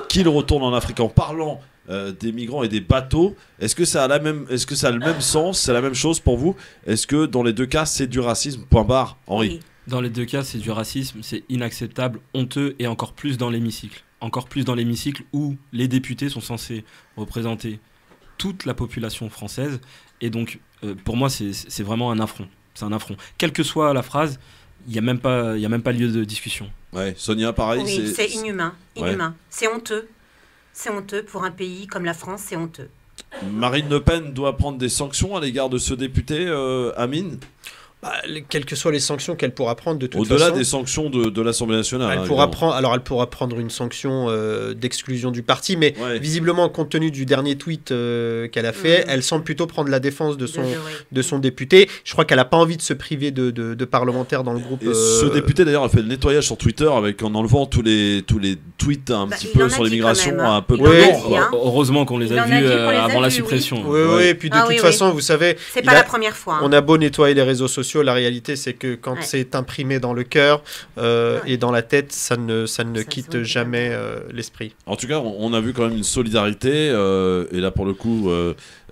qu'il retourne en Afrique en parlant des migrants et des bateaux, est-ce que ça a le même sens, c'est la même chose pour vous? Est-ce que dans les deux cas c'est du racisme, point barre, Henri? Oui. Dans les deux cas c'est du racisme, c'est inacceptable, honteux, et encore plus dans l'hémicycle. Encore plus dans l'hémicycle où les députés sont censés représenter toute la population française, et donc pour moi c'est vraiment un affront. C'est un affront. Quelle que soit la phrase, il n'y a même pas lieu de discussion. Ouais, Sonia, pareil. Oui, c'est inhumain. Ouais. C'est honteux. C'est honteux pour un pays comme la France, c'est honteux. Marine Le Pen doit prendre des sanctions à l'égard de ce député, Amine? Quelles que soient les sanctions qu'elle pourra prendre de toute façon. Au-delà des sanctions de l'Assemblée nationale. Elle pourra prendre une sanction d'exclusion du parti, mais visiblement, compte tenu du dernier tweet qu'elle a fait, elle semble plutôt prendre la défense de son député. Je crois qu'elle n'a pas envie de se priver de parlementaires dans le groupe. Et ce député, d'ailleurs, a fait le nettoyage sur Twitter en enlevant tous les tweets un petit peu sur l'immigration, un peu plus longs. Heureusement qu'on les a vus avant la suppression. Oui, et puis de toute façon, vous savez... C'est pas la première fois. On a beau nettoyer les réseaux sociaux, sociaux, la réalité, c'est que quand c'est imprimé dans le cœur et dans la tête, ça ne quitte jamais l'esprit. En tout cas, on a vu quand même une solidarité, et là pour le coup,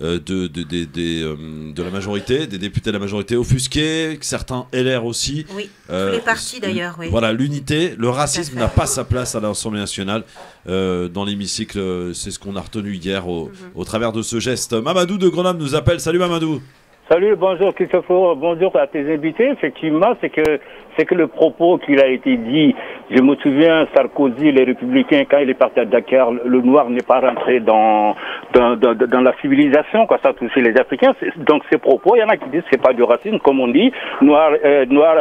de la majorité, des députés de la majorité offusqués, certains LR aussi. Oui, tous les partis d'ailleurs, oui. Voilà, l'unité, le racisme n'a pas sa place à l'Assemblée nationale. Dans l'hémicycle, c'est ce qu'on a retenu hier au travers de ce geste. Mamadou de Grenoble nous appelle. Salut Mamadou. Salut, bonjour Christophe, bonjour à tes invités. Effectivement, c'est que le propos qu'il a été dit, je me souviens, Sarkozy, les Républicains, quand il est parti à Dakar, le noir n'est pas rentré dans la civilisation, quoi, ça touchait les Africains. Donc ces propos, il y en a qui disent que c'est pas du racisme, comme on dit, noir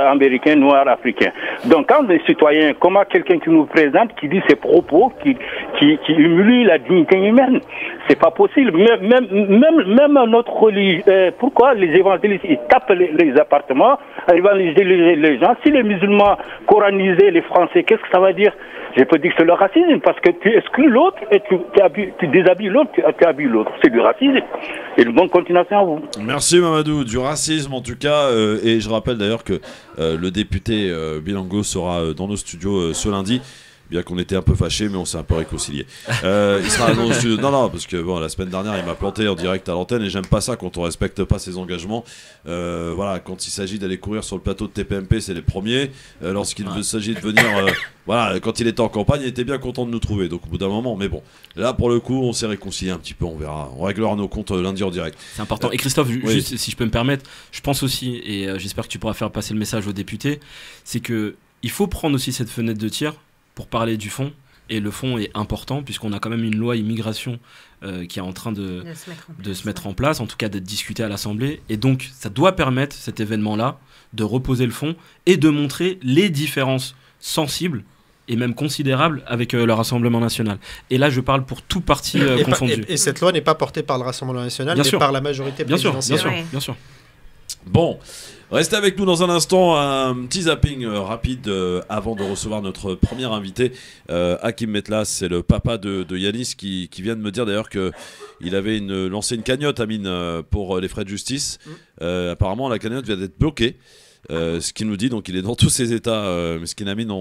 américain, noir africain. Donc quand des citoyens, comment quelqu'un qui nous présente, qui dit ces propos, qui humilie la dignité humaine, c'est pas possible. Même notre religion, pourquoi les évangélistes, ils tapent les appartements, ils évangélisent les gens. Si les musulmans coranisaient les Français, qu'est-ce que ça va dire? Je peux dire que c'est le racisme, parce que tu exclus l'autre et tu déshabilles l'autre, tu habilles l'autre. C'est du racisme. Et une bonne continuation à vous. Merci Mamadou, du racisme en tout cas. Et je rappelle d'ailleurs que le député Bilango sera dans nos studios ce lundi. Bien qu'on était un peu fâchés, mais on s'est un peu réconciliés. Il sera dans le... Non, parce que bon, la semaine dernière, il m'a planté en direct à l'antenne et j'aime pas ça quand on respecte pas ses engagements. Voilà, quand il s'agit d'aller courir sur le plateau de TPMP, c'est les premiers. Lorsqu'il s'agit de venir, voilà, quand il était en campagne, il était bien content de nous trouver. Donc au bout d'un moment, mais bon, là pour le coup, on s'est réconciliés un petit peu. On verra, on réglera nos comptes lundi en direct. C'est important. Et Christophe, juste si je peux me permettre, je pense aussi, et j'espère que tu pourras faire passer le message aux députés, c'est que il faut prendre aussi cette fenêtre de tir pour parler du fond, et le fond est important puisqu'on a quand même une loi immigration qui est en train de se mettre en place, en tout cas d'être discutée à l'Assemblée, et donc ça doit permettre cet événement-là de reposer le fond et de montrer les différences sensibles et même considérables avec le Rassemblement national. Et là, je parle pour tout parti confondu. Et cette loi n'est pas portée par le Rassemblement national, mais par la majorité présidentielle. Bien sûr. Bon, restez avec nous dans un instant, un petit zapping rapide avant de recevoir notre premier invité, Hakim Metlas, c'est le papa de Yanis qui vient de me dire d'ailleurs qu'il avait lancé une cagnotte, Amine, pour les frais de justice. Apparemment la cagnotte vient d'être bloquée. Ce qu'il nous dit, donc il est dans tous ses états, Meskin Amine,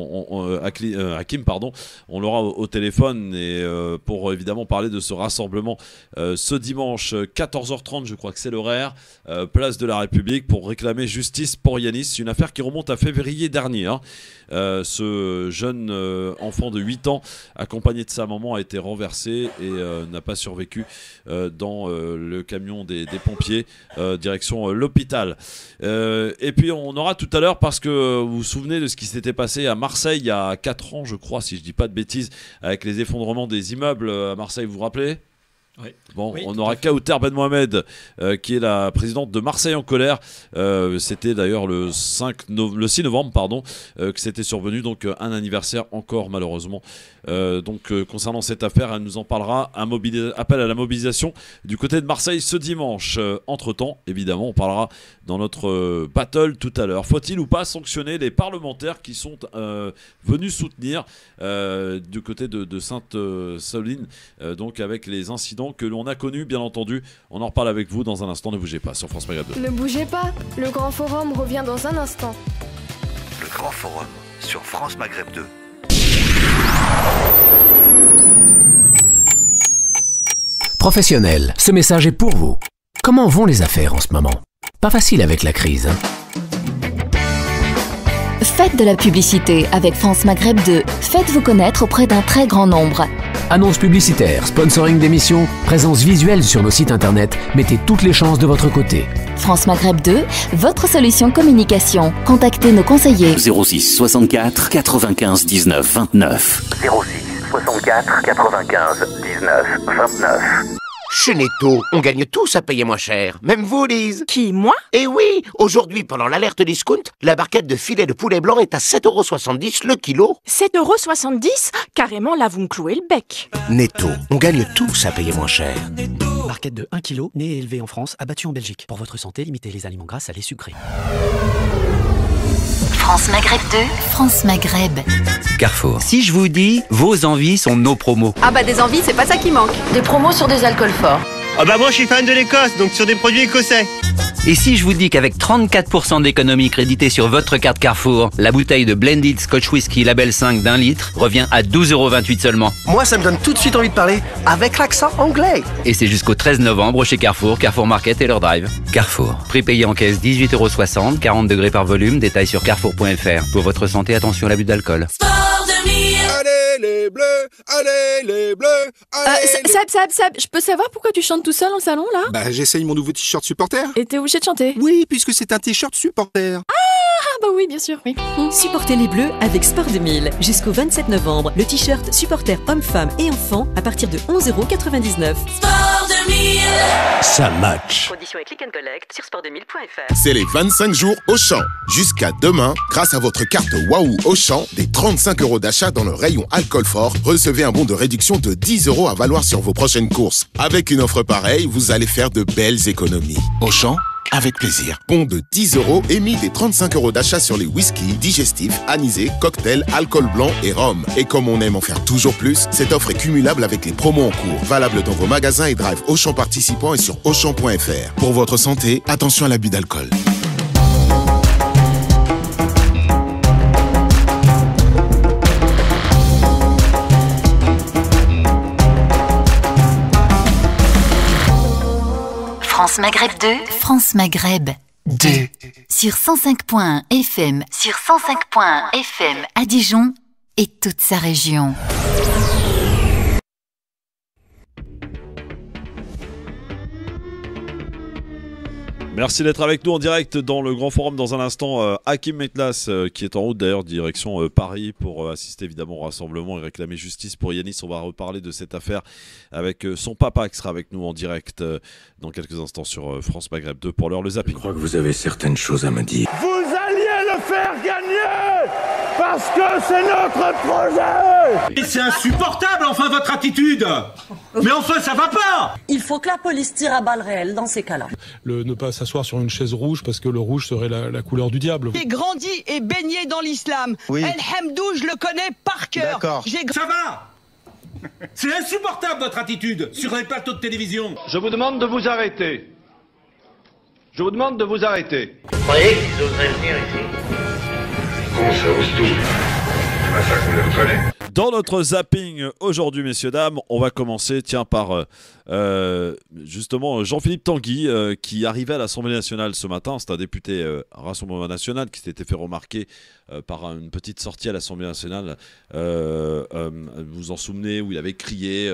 Hakim, pardon, on l'aura au téléphone et pour évidemment parler de ce rassemblement ce dimanche 14h30, je crois que c'est l'horaire, place de la République, pour réclamer justice pour Yanis, une affaire qui remonte à février dernier. Ce jeune enfant de 8 ans accompagné de sa maman a été renversé et n'a pas survécu dans le camion des pompiers direction l'hôpital. Et puis on aura tout à l'heure, parce que vous vous souvenez de ce qui s'était passé à Marseille il y a 4 ans je crois, si je dis pas de bêtises, avec les effondrements des immeubles à Marseille, vous vous rappelez? Oui. Bon, oui, on aura Kauter Ben Mohamed qui est la présidente de Marseille en colère. C'était d'ailleurs le 6 novembre pardon, que c'était survenu, donc un anniversaire encore malheureusement. Concernant cette affaire, elle nous en parlera. Appel à la mobilisation du côté de Marseille ce dimanche. Entre-temps, évidemment, on parlera dans notre battle tout à l'heure. Faut-il ou pas sanctionner les parlementaires qui sont venus soutenir du côté de Sainte-Soline, donc avec les incidents que l'on a connus, bien entendu. On en reparle avec vous dans un instant. Ne bougez pas sur France Maghreb 2. Ne bougez pas, le Grand Forum revient dans un instant. Le Grand Forum sur France Maghreb 2. Professionnels, ce message est pour vous. Comment vont les affaires en ce moment? Pas facile avec la crise, hein? Faites de la publicité avec France Maghreb 2. Faites-vous connaître auprès d'un très grand nombre. Annonces publicitaires, sponsoring d'émissions, présence visuelle sur nos sites internet. Mettez toutes les chances de votre côté. France Maghreb 2, votre solution communication. Contactez nos conseillers. 06 64 95 19 29. 06 64 95 19 29. Chez Netto, on gagne tous à payer moins cher. Même vous, Lise. Qui, moi? Eh oui, aujourd'hui, pendant l'alerte discount, la barquette de filet de poulet blanc est à 7,70 € le kilo. 7,70 €? Carrément, là, vous me clouez le bec. Netto, on gagne tous à payer moins cher. Barquette de 1 kg, née et élevée en France, abattue en Belgique. Pour votre santé, limitez les aliments gras, salés, sucrés. France Maghreb 2, France Maghreb. Carrefour. Si je vous dis, vos envies sont nos promos. Ah bah des envies, c'est pas ça qui manque. Des promos sur des alcools forts. Ah bah moi je suis fan de l'Écosse, donc sur des produits écossais. Et si je vous dis qu'avec 34% d'économie créditée sur votre carte Carrefour, la bouteille de Blended Scotch Whisky Label 5 d'1 litre revient à 12,28 € seulement. Moi, ça me donne tout de suite envie de parler avec l'accent anglais. Et c'est jusqu'au 13 novembre chez Carrefour, Carrefour Market et leur drive. Carrefour. Prix payé en caisse 18,60 €, 40 degrés par volume. Détail sur carrefour.fr. Pour votre santé, attention à l'abus d'alcool. Allez les bleus, allez les bleus, allez Sab, je peux savoir pourquoi tu chantes tout seul dans le salon, là? Bah, j'essaye mon nouveau t-shirt supporter. Et t'es obligé de chanter? Oui, puisque c'est un t-shirt supporter. Ah, bah oui, bien sûr, oui. Supportez les Bleus avec Sport 2000. Jusqu'au 27 novembre, le t-shirt supporter hommes, femmes et enfants à partir de 11,99 €. Sport 2000. Ça match. Conditions et click and collect sur sport2000.fr. C'est les 25 jours Auchan. Jusqu'à demain, grâce à votre carte Waouh Auchan, des 35 € d'achat dans le rayon alcool fort, recevez un bon de réduction de 10 € à valoir sur vos prochaines courses. Avec une offre pareille, vous allez faire de belles économies. Auchan, avec plaisir. Bon de 10 € émis des 35 € d'achat sur les whisky, digestifs, anisés, cocktails, alcool blanc et rhum. Et comme on aime en faire toujours plus, cette offre est cumulable avec les promos en cours. Valable dans vos magasins et drive Auchan participants et sur Auchan.fr. Pour votre santé, attention à l'abus d'alcool. France Maghreb 2, France Maghreb 2. Sur 105.1 FM, à Dijon et toute sa région. Merci d'être avec nous en direct dans le Grand Forum. Dans un instant, Hakim Metlas qui est en route d'ailleurs direction Paris pour assister évidemment au rassemblement et réclamer justice pour Yanis. On va reparler de cette affaire avec son papa qui sera avec nous en direct dans quelques instants sur France Maghreb 2. Pour l'heure, le zapping. Je crois que vous avez certaines choses à me dire. Vous alliez le faire gagner parce que c'est notre projet. Et c'est insupportable, enfin, votre attitude. Mais enfin, ça va pas. Il faut que la police tire à balles réelles dans ces cas-là. Ne pas s'asseoir sur une chaise rouge parce que le rouge serait la couleur du diable. J'ai grandi et baigné dans l'islam. Oui. El Hamdou, je le connais par cœur. D'accord. Ça va. C'est insupportable, votre attitude sur les plateaux de télévision. Je vous demande de vous arrêter. Je vous demande de vous arrêter. Vous croyez qu'ils oseraient venir ici? Bon, ça ose tout. C'est pas ça qu'on les reconnaît. Dans notre zapping aujourd'hui, messieurs, dames, on va commencer par justement Jean-Philippe Tanguy qui arrivait à l'Assemblée nationale ce matin. C'est un député Rassemblement national qui s'était fait remarquer par une petite sortie à l'Assemblée nationale. Vous vous en souvenez, où il avait crié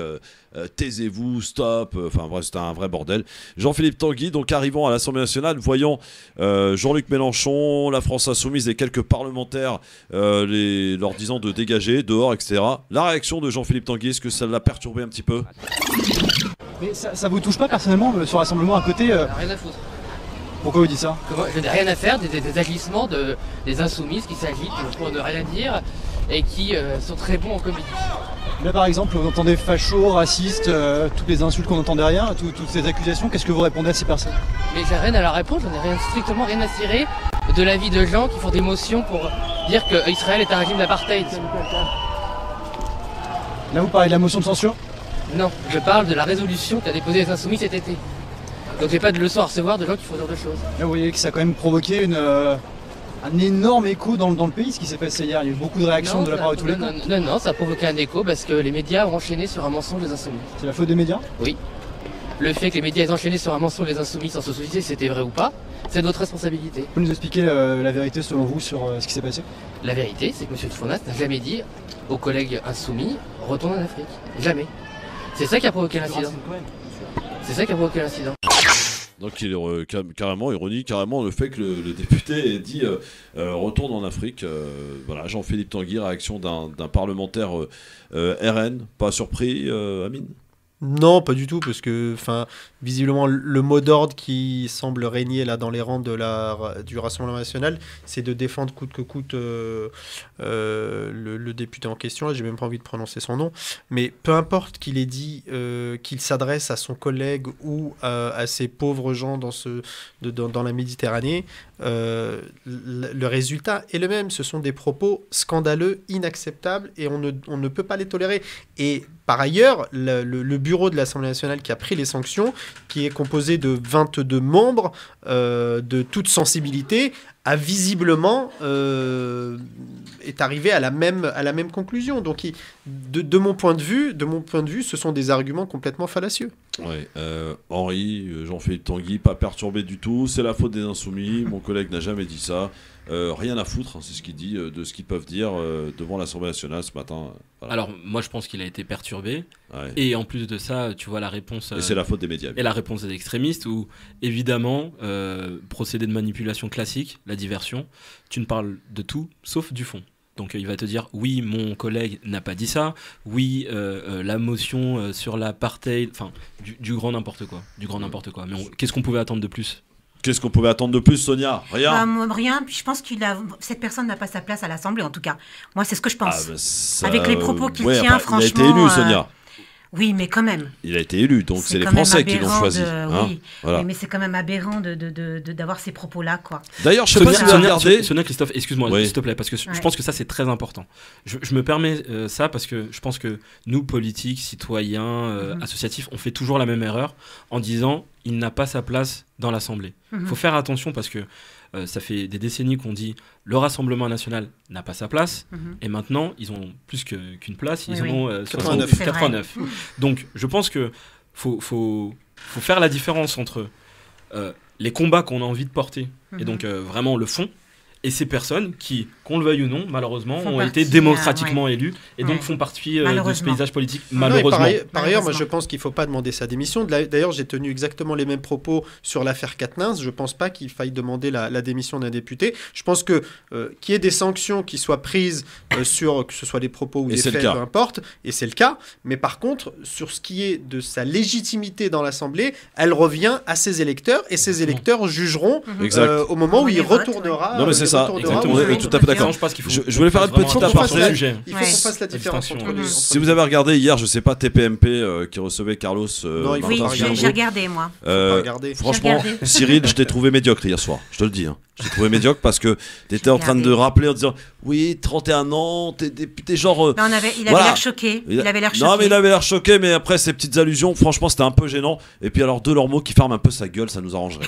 taisez-vous, stop. Enfin bref, c'était un vrai bordel. Jean-Philippe Tanguy, donc arrivant à l'Assemblée nationale, voyant Jean-Luc Mélenchon, la France Insoumise et quelques parlementaires leur disant de dégager, dehors, etc. La réaction de Jean-Philippe Tanguy, est-ce que ça l'a perturbé un petit peu? Mais ça vous touche pas personnellement ce rassemblement à côté Rien à foutre. Pourquoi vous dites ça? Je n'ai rien à faire des agissements des insoumises qui s'agitent pour ne rien dire et qui sont très bons en comédie. Là par exemple, vous entendez facho, raciste, toutes les insultes qu'on entend derrière, toutes ces accusations, qu'est-ce que vous répondez à ces personnes? Mais j'ai rien à leur répondre, j'en ai strictement rien à cirer de la vie de gens qui font des motions pour dire qu'Israël est un régime d'apartheid. Là vous parlez de la motion de censure? Non, je parle de la résolution qu'a déposée les Insoumis cet été. Donc j'ai pas de leçon à recevoir de gens qui font ce genre de choses. Là vous voyez que ça a quand même provoqué un énorme écho dans le pays, ce qui s'est passé hier. Il y a eu beaucoup de réactions de la part de tous les camps. Non, ça a provoqué un écho parce que les médias ont enchaîné sur un mensonge des Insoumis. C'est la faute des médias? Oui. Le fait que les médias aient enchaîné sur un mensonge des Insoumis sans se soucier si c'était vrai ou pas, c'est notre responsabilité. Vous pouvez nous expliquer la vérité selon vous sur ce qui s'est passé? La vérité, c'est que M. Tfounas n'a jamais dit aux collègues insoumis retourne en Afrique. Jamais. C'est ça qui a provoqué l'incident. C'est ça qui a provoqué l'incident. Donc il est carrément ironique, carrément le fait que le député ait dit retourne en Afrique. Voilà, Jean-Philippe Tanguy, réaction d'un parlementaire RN, pas surpris, Amine? Non, pas du tout, parce que visiblement le mot d'ordre qui semble régner là dans les rangs du Rassemblement national, c'est de défendre coûte que coûte le député en question. Là, j'ai même pas envie de prononcer son nom, mais peu importe qu'il ait dit qu'il s'adresse à son collègue ou à ces pauvres gens dans la Méditerranée, le résultat est le même. Ce sont des propos scandaleux, inacceptables, et on ne peut pas les tolérer. Et par ailleurs, le bureau de l'Assemblée nationale qui a pris les sanctions, qui est composé de 22 membres de toute sensibilité, a visiblement est arrivé à la même conclusion. Donc, de mon point de vue, ce sont des arguments complètement fallacieux. Ouais, Henri, Jean-Philippe Tanguy, pas perturbé du tout. C'est la faute des insoumis. Mon collègue n'a jamais dit ça. Rien à foutre, hein, c'est ce qu'il dit, de ce qu'ils peuvent dire devant l'Assemblée nationale ce matin. Voilà. Alors, moi, je pense qu'il a été perturbé. Ouais. Et en plus de ça, tu vois la réponse... et c'est la faute des médias. Et la réponse des extrémistes, où, évidemment, procédé de manipulation classique, la diversion, tu ne parles de tout, sauf du fond. Donc il va te dire, oui, mon collègue n'a pas dit ça, oui, la motion sur l'apartheid, enfin, du grand n'importe quoi. Du grand n'importe quoi. Mais qu'est-ce qu'on pouvait attendre de plus ? Qu'est-ce qu'on pouvait attendre de plus, Sonia ? Rien. Rien. Je pense cette personne n'a pas sa place à l'Assemblée, en tout cas. Moi, c'est ce que je pense. Avec les propos qu'il tient, franchement... Il a été élu, Sonia. Oui, mais quand même. Il a été élu, donc c'est les Français qui l'ont choisi. Oui, voilà. Mais c'est quand même aberrant d'avoir ces propos-là, quoi. D'ailleurs, je sais pas si vous avez regardé... Sonia, Christophe, excuse-moi, s'il te plaît, parce que je pense que ça, c'est très important. Je me permets ça parce que je pense que nous, politiques, citoyens, associatifs, on fait toujours la même erreur en disant il n'a pas sa place dans l'Assemblée. Il faut faire attention parce que ça fait des décennies qu'on dit le Rassemblement national n'a pas sa place, et maintenant ils ont plus qu'une place, ils en ont 89. Donc je pense que faut faire la différence entre les combats qu'on a envie de porter, et donc vraiment le fond, et ces personnes qui, qu'on le veuille ou non, malheureusement, ont été démocratiquement élues et donc font partie de ce paysage politique, malheureusement. Par ailleurs, moi je pense qu'il ne faut pas demander sa démission. D'ailleurs, j'ai tenu exactement les mêmes propos sur l'affaire Quatennens. Je ne pense pas qu'il faille demander la démission d'un député. Je pense qu'il y ait des sanctions qui soient prises sur, que ce soit des propos ou des faits, peu importe, et c'est le cas. Mais par contre, sur ce qui est de sa légitimité dans l'Assemblée, elle revient à ses électeurs, et ses électeurs jugeront au moment où il retournera. Non, mais c'est ça, exactement. Tout à fait d'accord. Je voulais faire une petite aparté. Il faut qu'on fasse la différence entre les. Si vous avez regardé hier, je sais pas, TPMP qui recevait Carlos. Oui, j'ai regardé, moi. Franchement, Cyril, je t'ai trouvé médiocre hier soir. Je te le dis. Je t'ai trouvé médiocre parce que t'étais en train de rappeler en disant oui, 31 ans, t'es député genre. Il avait l'air choqué. Non, mais il avait l'air choqué, mais après ces petites allusions, franchement, c'était un peu gênant. Et puis alors, de leurs mots qui ferment un peu sa gueule, ça nous arrangerait.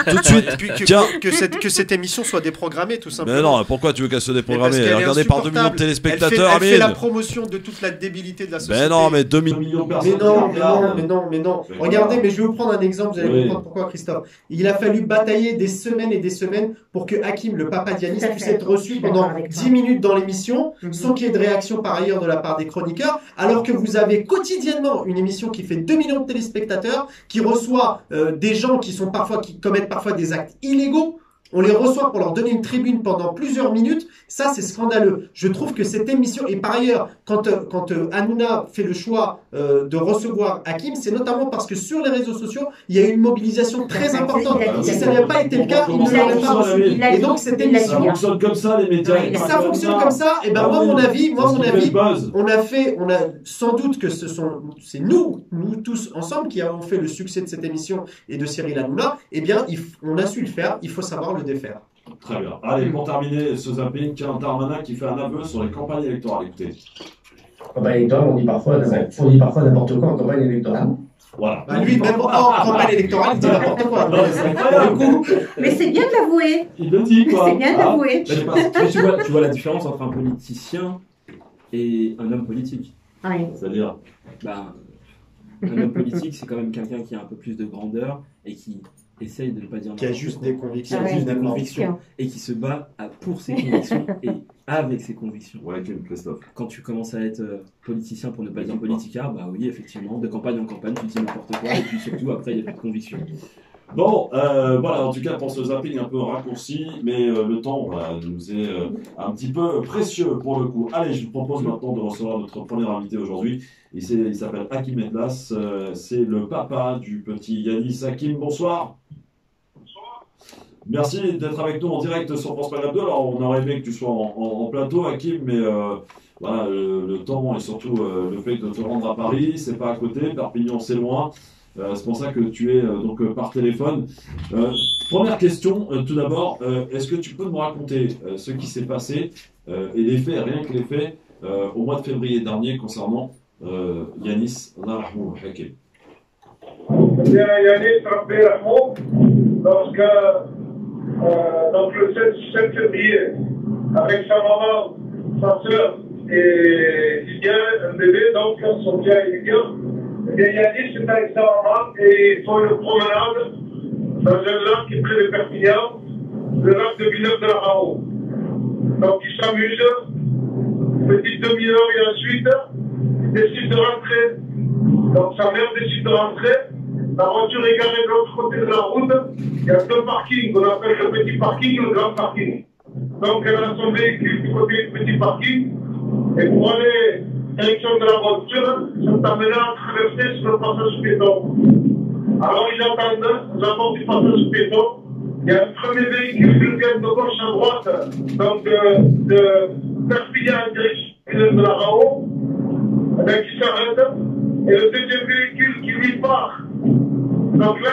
Tout de suite, tiens. Que cette émission soit déprogrammée, tout simplement. Mais non, pourquoi tu veux qu'elle soit déprogrammée? Elle est regardée par 2 millions de téléspectateurs. Elle fait la promotion de toute la débilité de la société. Mais non, mais 2 millions de personnes. Mais non. Regardez, mais je vais vous prendre un exemple, vous allez comprendre pourquoi, Christophe. Il a fallu batailler des semaines et des semaines pour que Hakim, le papa d'Yanis, puisse être reçu pendant 10 minutes dans l'émission, sans qu'il y ait de réaction par ailleurs de la part des chroniqueurs, alors que vous avez quotidiennement une émission qui fait 2 millions de téléspectateurs, qui reçoit des gens qui commettent parfois des actes illégaux. On les reçoit pour leur donner une tribune pendant plusieurs minutes. Ça, c'est scandaleux. Je trouve que cette émission... Et par ailleurs, quand Hanouna fait le choix de recevoir Hakim, c'est notamment parce que sur les réseaux sociaux, il y a eu une mobilisation très importante. Si ça n'avait pas été le cas, il ne l'aurait pas reçu. Et donc, cette émission... Ça fonctionne comme ça, les médias. Et ça fonctionne comme ça. Et ben moi, mon avis, on a sans doute que c'est nous tous ensemble qui avons fait le succès de cette émission et de Cyril Hanouna. Eh bien, on a su le faire. Il faut savoir le défaire. Très bien. Allez, pour terminer ce zapping, Darmanin qui fait un aveu sur les campagnes électorales. Écoutez. Campagne électorale, on dit parfois n'importe quoi en campagne électorale. Voilà. Lui, même hors campagne électorale, il dit n'importe quoi. Mais c'est bien de l'avouer. Il le dit, quoi. C'est bien de l'avouer. Tu vois la différence entre un politicien et un homme politique. Oui. C'est-à-dire, un homme politique, c'est quand même quelqu'un qui a un peu plus de grandeur et qui essaye de ne pas dire qui a juste des convictions, et qui se bat pour ses convictions et avec ses convictions. Ouais, Christophe. Quand tu commences à être politicien pour ne pas dire politicard, bah oui, effectivement, de campagne en campagne, tu dis n'importe quoi et puis surtout après il n'y a plus de conviction. Bon, voilà, en tout cas pour ce zapping un peu raccourci, mais le temps nous est un petit peu précieux pour le coup. Allez, je vous propose maintenant de recevoir notre premier invité aujourd'hui. Il s'appelle Hakim Edlas, c'est le papa du petit Yanis. Hakim, bonsoir. Bonsoir. Merci d'être avec nous en direct sur France Maghreb 2. Alors on aurait aimé que tu sois en plateau, Hakim, mais voilà, le temps et surtout le fait de te rendre à Paris, c'est pas à côté, Perpignan c'est loin. C'est pour ça que tu es donc par téléphone. Première question, tout d'abord, est-ce que tu peux nous raconter ce qui s'est passé et les faits, rien que les faits, au mois de février dernier concernant Yanis, Allah rahmou, Hakim. Yanis, Rabbi rahmou, donc le 7 février, avec sa maman, sa soeur et Lydia, un bébé, donc Sophia et Lydia, eh bien Yanis est avec sa maman et ils font une promenade dans un lac qui est près de Perpignan, le lac de Villeneuve de la Rao. Donc ils s'amusent, petite demi-heure et ensuite ils décident de rentrer. Donc sa mère décide de rentrer, la voiture est garée de l'autre côté de la route, il y a deux parkings, on appelle le petit parking et le grand parking. Donc elle a son véhicule du côté du petit parking, et pour aller direction de la voiture, sont amenés à traverser sur le passage piéton. Alors ils attendent, aux abords du passage piéton, il y a un premier véhicule qui vient de gauche à droite, donc de Perpignan en direction de la Rao, qui s'arrête, et le deuxième véhicule qui lui part. Donc là,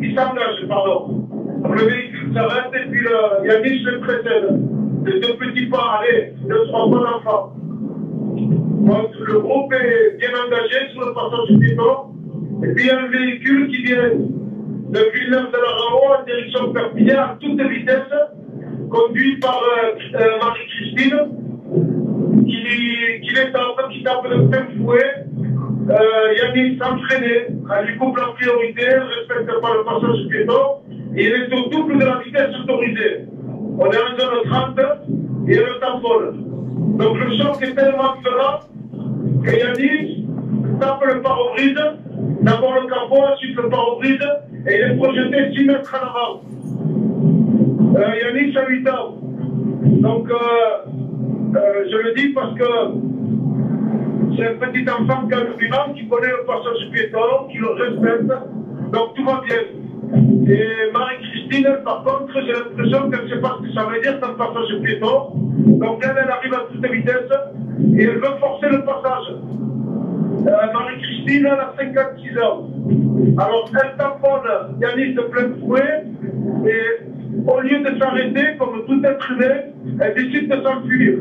il s'engage, pardon. Donc le véhicule s'arrête et puis Yanis le précède. Les deux petits pas, allez, 2-3 pas d'enfants. Donc le groupe est bien engagé sur le passage piéton. Et puis il y a un véhicule qui vient de Villeneuve de la Rao en direction Perpignan à toute vitesse, conduit par Marie-Christine, qui tape le plein fouet. Yanis s'entraînait, elle lui coupe la priorité, elle ne respecte pas le passage piéton, et il est au double de la vitesse autorisée. On est en zone 30 et elle tamponne. Donc le choc est tellement violent que Yanis tape le pare-brise, d'abord le capot, ensuite le pare-brise, et il est projeté 6 mètres en avant. Yanis a 8 ans. Donc je le dis parce que c'est un petit enfant calme-vivant qui connaît le passage piéton, qui le respecte, donc tout va bien. Et Marie-Christine, par contre, j'ai l'impression qu'elle ne sait pas ce que ça veut dire, un passage piéton. Donc elle arrive à toute vitesse et elle veut forcer le passage. Marie-Christine, elle a 56 ans. Alors elle tamponne Yanis de plein fouet et au lieu de s'arrêter, comme tout être humain, elle décide de s'enfuir.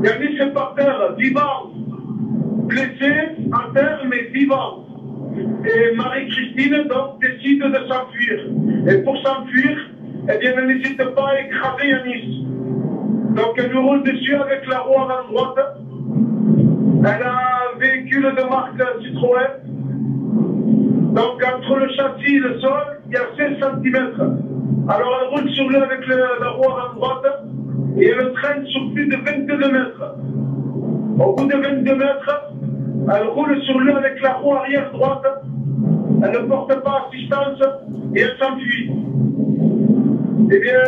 Yanis est par terre, vivant, blessé, à terre, mais vivant. Et Marie-Christine, donc, décide de s'enfuir. Et pour s'enfuir, eh bien, elle n'hésite pas à écraser Yanis. Donc, elle lui roule dessus avec la roue avant droite. Elle a un véhicule de marque Citroën. Donc, entre le châssis et le sol, il y a 16 cm. Alors, elle roule sur lui avec la roue avant droite. Et elle traîne sur plus de 22 mètres. Au bout de 22 mètres, elle roule sur lui avec la roue arrière droite. Elle ne porte pas assistance et elle s'enfuit. Eh bien,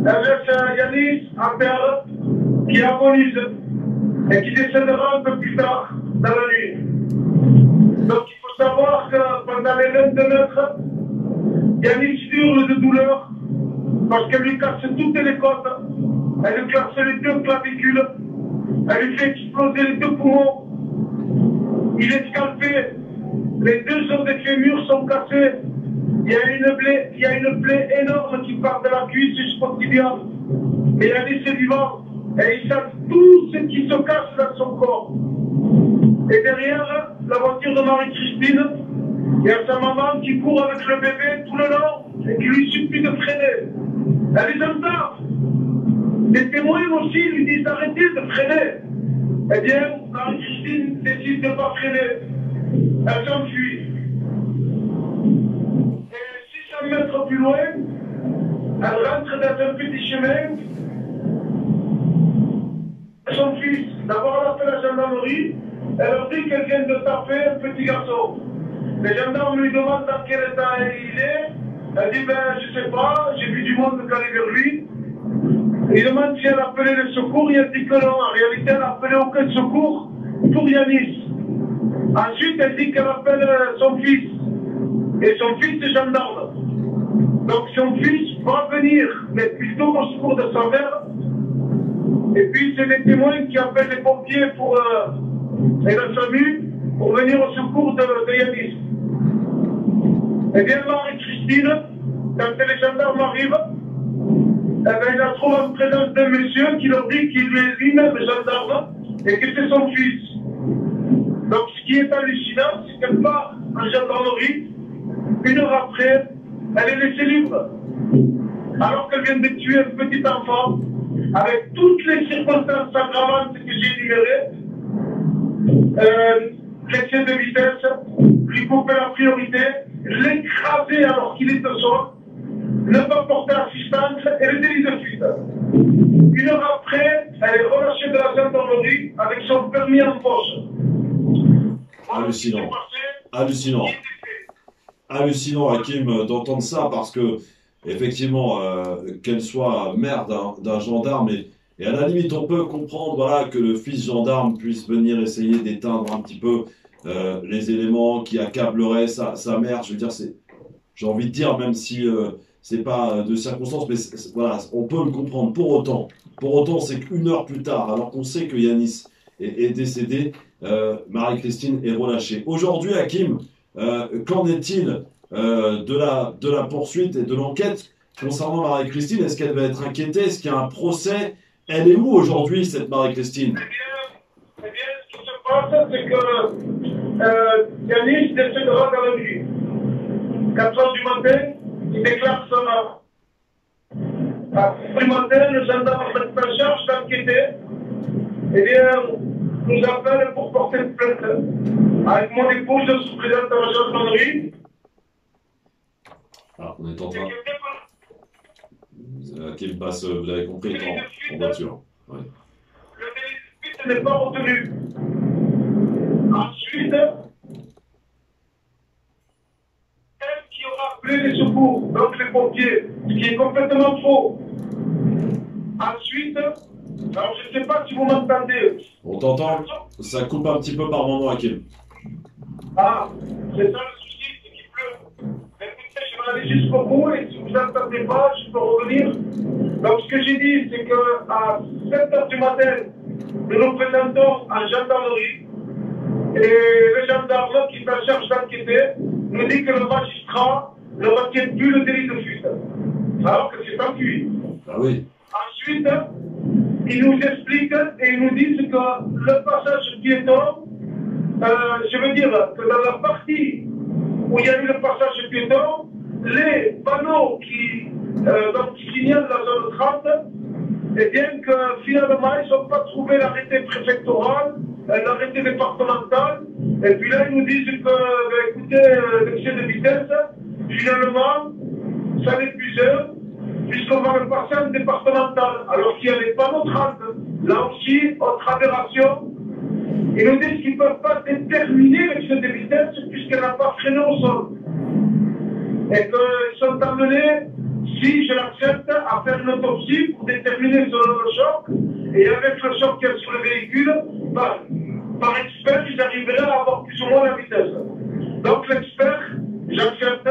elle laisse Yanis à terre qui agonise et qui décédera un peu plus tard dans la nuit. Donc il faut savoir que pendant les 22 mètres, Yanis hurle de douleur parce qu'elle lui casse toutes les côtes, elle lui casse les deux clavicules, elle lui fait exploser les deux poumons. Il est scalpé, les deux os des fémurs sont cassés, il y a une plaie énorme qui part de la cuisse jusqu'au tibia. Et Yanis est vivant, et il sent tout ce qui se casse dans son corps. Et derrière la voiture de Marie-Christine, il y a sa maman qui court avec le bébé tout le long et qui lui supplie de freiner. Elle les entend. Les témoins aussi lui disent d'arrêter de freiner. Eh bien, Marie-Christine décide de ne pas freiner. Elle s'enfuit. Et 600 mètres plus loin, elle rentre dans un petit chemin. Son fils, d'abord elle appelle la gendarmerie, elle leur dit qu'elle vient de taper un petit garçon. Les gendarmes lui demandent dans quel état il est. Elle dit, ben je sais pas, j'ai vu du monde aller vers lui. Il demande si elle a appelé le secours, il dit que non. En réalité, elle n'a appelé aucun secours pour Yanis. Ensuite, elle dit qu'elle appelle son fils. Et son fils est gendarme. Donc son fils va venir, mais plutôt au secours de sa mère. Et puis c'est les témoins qui appellent les pompiers et la SAMU pour venir au secours de Yanis. Et bien Marie-Christine, quand les gendarmes arrivent, eh bien, il la trouve en présence d'un monsieur qui leur dit qu'il est lui-même gendarme et que c'est son fils. Donc ce qui est hallucinant, c'est qu'elle part en gendarmerie, 1 heure après, elle est laissée libre. Alors qu'elle vient de tuer un petit enfant, avec toutes les circonstances aggravantes que j'ai énumérées, l'excès de vitesse, lui couper la priorité, l'écraser alors qu'il est au sol, ne pas porter assistance et le délit de fuite. 1 heure après, elle est relâchée de la gendarmerie avec son permis en poche. Hallucinant. Hallucinant. Hallucinant, Hakim, d'entendre ça parce que, effectivement, qu'elle soit mère d'un gendarme, et à la limite, on peut comprendre voilà, que le fils gendarme puisse venir essayer d'éteindre un petit peu les éléments qui accableraient sa mère. Je veux dire, j'ai envie de dire, même si c'est pas de circonstance, mais voilà, on peut le comprendre. Pour autant, c'est qu'1 heure plus tard, alors qu'on sait que Yanis est décédé, Marie-Christine est relâchée. Aujourd'hui, Hakim, qu'en est-il de la poursuite et de l'enquête concernant Marie-Christine? Est-ce qu'elle va être inquiétée? Est-ce qu'il y a un procès? Elle est où aujourd'hui, cette Marie-Christine? Eh bien, ce qui se passe, c'est que Yanis décédera dans la nuit. 4 heures du matin, il déclare son mort. À 4 du matin, le gendarme en charge d'enquêter. Eh bien, nous appelle pour porter plainte. Avec mon épouse, je suis présente à la gendarmerie. Alors, on est en train... Hakim passe, vous avez compris, en voiture. Ouais. Le délit de fuite n'est pas retenu. Ensuite, elle qui aura appelé les secours, donc les pompiers, ce qui est complètement faux. Ensuite, alors je ne sais pas si vous m'entendez. On t'entend, ça coupe un petit peu par moment, Hakim. Ah, c'est ça le souci, c'est qu'il pleut. Mais écoutez, je vais aller jusqu'au bout et si vous n'entendez pas, je peux revenir. Donc ce que j'ai dit, c'est qu'à 7 heures du matin, nous nous présentons en gendarmerie et le gendarme qui est en charge d'enquêter nous dit que le magistrat ne retient plus le délit de fuite. Alors que c'est enfui. Ah oui. Ensuite, ils nous expliquent et ils nous disent que le passage piéton, je veux dire que dans la partie où il y a eu le passage piéton, les panneaux qui signalent la zone 30, et bien que finalement ils n'ont pas trouvé l'arrêté préfectoral, l'arrêté départemental, et puis là ils nous disent que, écoutez, l'excès de vitesse, finalement, ça n'est plus heure, puisqu'on va le passer en départemental, alors qu'il y a les panneaux 30. Là aussi, autre aberration, ils nous disent qu'ils ne peuvent pas déterminer l'excès de vitesse puisqu'elle n'a pas freiné au sol. Et qu'ils sont amenés, si je l'accepte, à faire une autopsie pour déterminer selon le choc. Et avec le choc qu'il y a sur le véhicule, par expert, ils arriveraient à avoir plus ou moins la vitesse. Donc l'expert, j'accepte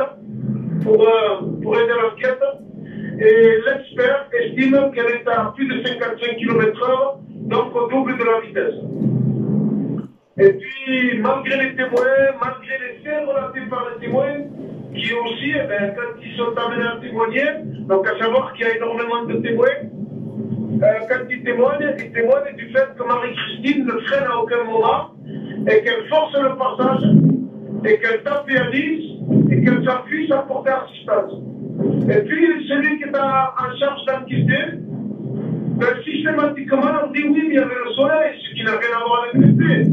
pour aider l'enquête. Et l'expert estime qu'elle est à plus de 55 km/h, donc au double de la vitesse. Et puis, malgré les témoins, malgré les faits relatés par les témoins, qui aussi, quand ils sont amenés à témoigner, donc à savoir qu'il y a énormément de témoins, quand ils témoignent du fait que Marie-Christine ne freine à aucun moment, et qu'elle force le passage, et qu'elle tape Yanis, et qu'elle s'appuie sans porter assistance. Et puis, celui qui est en charge d'enquêter, systématiquement, on dit oui, mais il y avait le soleil, ce qui n'a rien à voir avec les faits.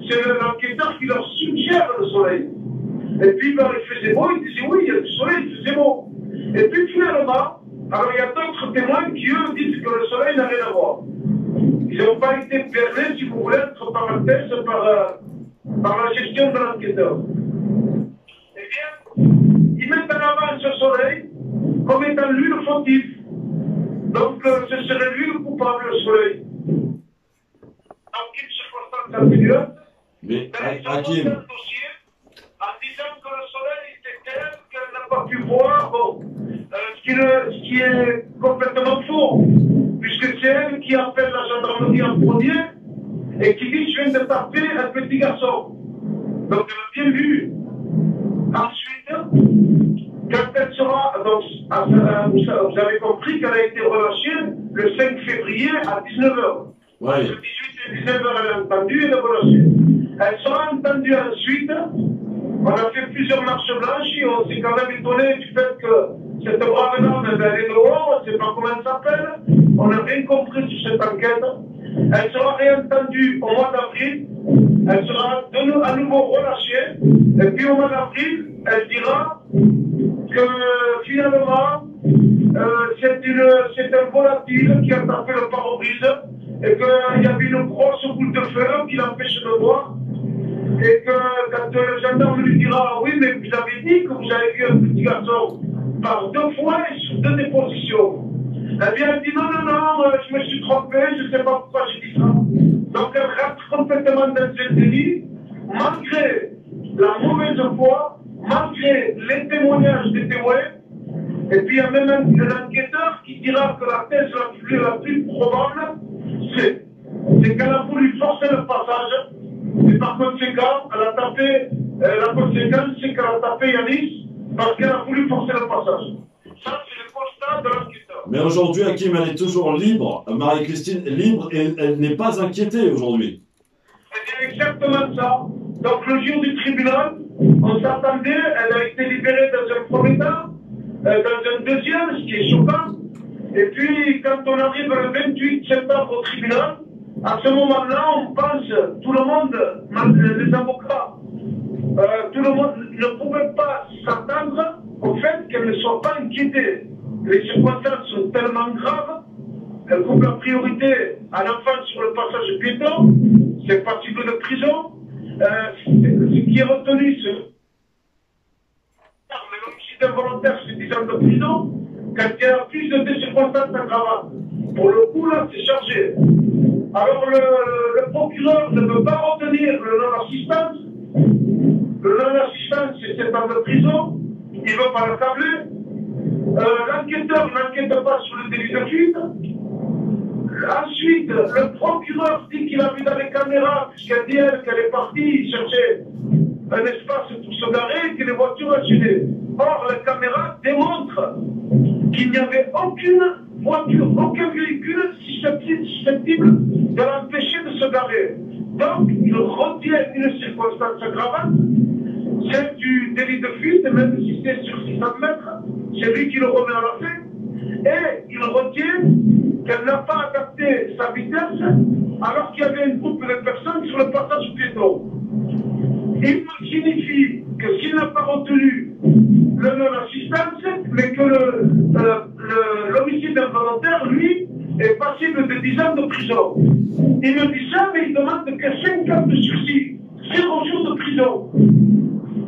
C'est l'enquêteur qui leur suggère le soleil. Et puis, quand il faisait beau, il disait oui, il y a du soleil, il faisait beau. Et puis, finalement, alors il y a d'autres témoins qui, eux, disent que le soleil n'a rien à voir. Ils n'ont pas été bernés, si vous voulez, entre parenthèses, par la gestion de l'enquêteur. Eh bien, ils mettent en avant ce soleil comme étant lui le fautif. Donc, ce serait lui le coupable, le soleil. Dans quelle circonstance atténuante, mais ils ont monté un dossier en disant que le soleil était tel qu'elle n'a pas pu voir, bon, ce qui est complètement faux, puisque c'est elle qui appelle la gendarmerie en premier et qui dit je viens de taper un petit garçon. Donc elle a bien vu. Ensuite, quand elle sera, donc, vous avez compris qu'elle a été relâchée le 5 février à 19h. Ouais. Le 18 et 19h, elle a entendu et elle est relâchée. Elle sera entendue ensuite. On a fait plusieurs marches blanches et on s'est quand même étonné du fait que cette brave dame, elle est dehors, on ne sait pas comment elle s'appelle. On n'a rien compris sur cette enquête. Elle sera réentendue au mois d'avril. Elle sera à nouveau relâchée. Et puis au mois d'avril, elle dira que finalement, c'est un volatile qui a tapé le pare-brise et qu'il y avait une grosse boule de feu qui l'empêche de voir. Et que quand le gendarme lui dira oui, mais vous avez dit que vous avez vu un petit garçon par 2 fois et sur 2 dépositions. Eh bien, elle dit non, je me suis trompé, je ne sais pas pourquoi j'ai dit ça. Donc elle reste complètement dans ce délit, malgré la mauvaise foi, malgré les témoignages des témoins. Et puis il y a même un enquêteur qui dira que la thèse la plus probable, c'est qu'elle a voulu forcer le passage. Et par conséquent, elle a tapé, la conséquence, c'est qu'elle a tapé Yanis parce qu'elle a voulu forcer le passage. Ça, c'est le constat de l'enquêteur. Mais aujourd'hui, Hakim, elle est toujours libre. Marie-Christine est libre et elle n'est pas inquiétée aujourd'hui. C'est exactement ça. Donc, le jour du tribunal, on s'attendait, elle a été libérée dans un premier temps, dans un deuxième, ce qui est choquant. Et puis, quand on arrive le 28 septembre au tribunal, à ce moment-là, on pense, tout le monde, les avocats, tout le monde ne pouvait pas s'attendre au fait qu'elle ne soit pas inquiétée. Les circonstances sont tellement graves, elle coupe la priorité à l'enfant sur le passage piéton, c'est passible de prison. Ce qui est retenu, c'est l'homicide involontaire, c'est 10 ans de prison. Quand il y a plus de 2 circonstances aggravantes, pour le coup, là, c'est chargé. Alors, le procureur ne veut pas retenir le non-assistance. Le non-assistance, c'est 7 ans de prison. Il ne veut pas l'accabler. L'enquêteur n'enquête pas sur le délit de fuite. Ensuite, le procureur dit qu'il a vu dans les caméras, puisqu'elle dit qu'elle est partie chercher un espace pour se garer et que les voitures assumaient. Or, les caméras démontrent qu'il n'y avait aucune voiture, aucun véhicule susceptible de l'empêcher de se garer. Donc, il retient une circonstance aggravante, celle du délit de fuite, même si c'est sur 600 mètres, c'est lui qui le remet à la fin, et il retient qu'elle n'a pas adapté sa vitesse alors qu'il y avait un groupe de personnes sur le passage piéton. Il signifie que s'il n'a pas retenu le non-assistance, mais que l'homicide involontaire, lui, est passible de 10 ans de prison. Il me dit ça, mais il demande que 5 ans de sursis, 0 jours de prison.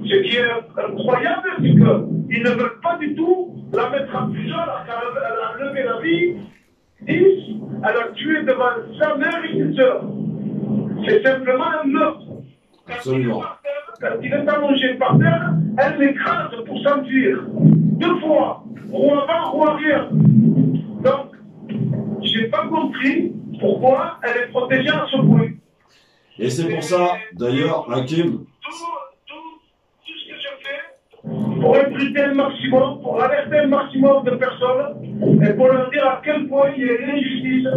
Ce qui est incroyable, c'est qu'ils ne veulent pas du tout la mettre en prison alors qu'elle a enlevé la vie. 10, elle a tué devant sa mère et ses sœurs. C'est simplement un meurtre. Absolument. Quand il est allongé par terre, elle l'écrase pour s'enfuir. 2 fois, roue avant, roue arrière. Donc, j'ai pas compris pourquoi elle est protégée à ce point. Et c'est pour ça, d'ailleurs, Hakim. Tout ce que je fais pour recruter un maximum, pour alerter un maximum de personnes et pour leur dire à quel point il y a une injustice.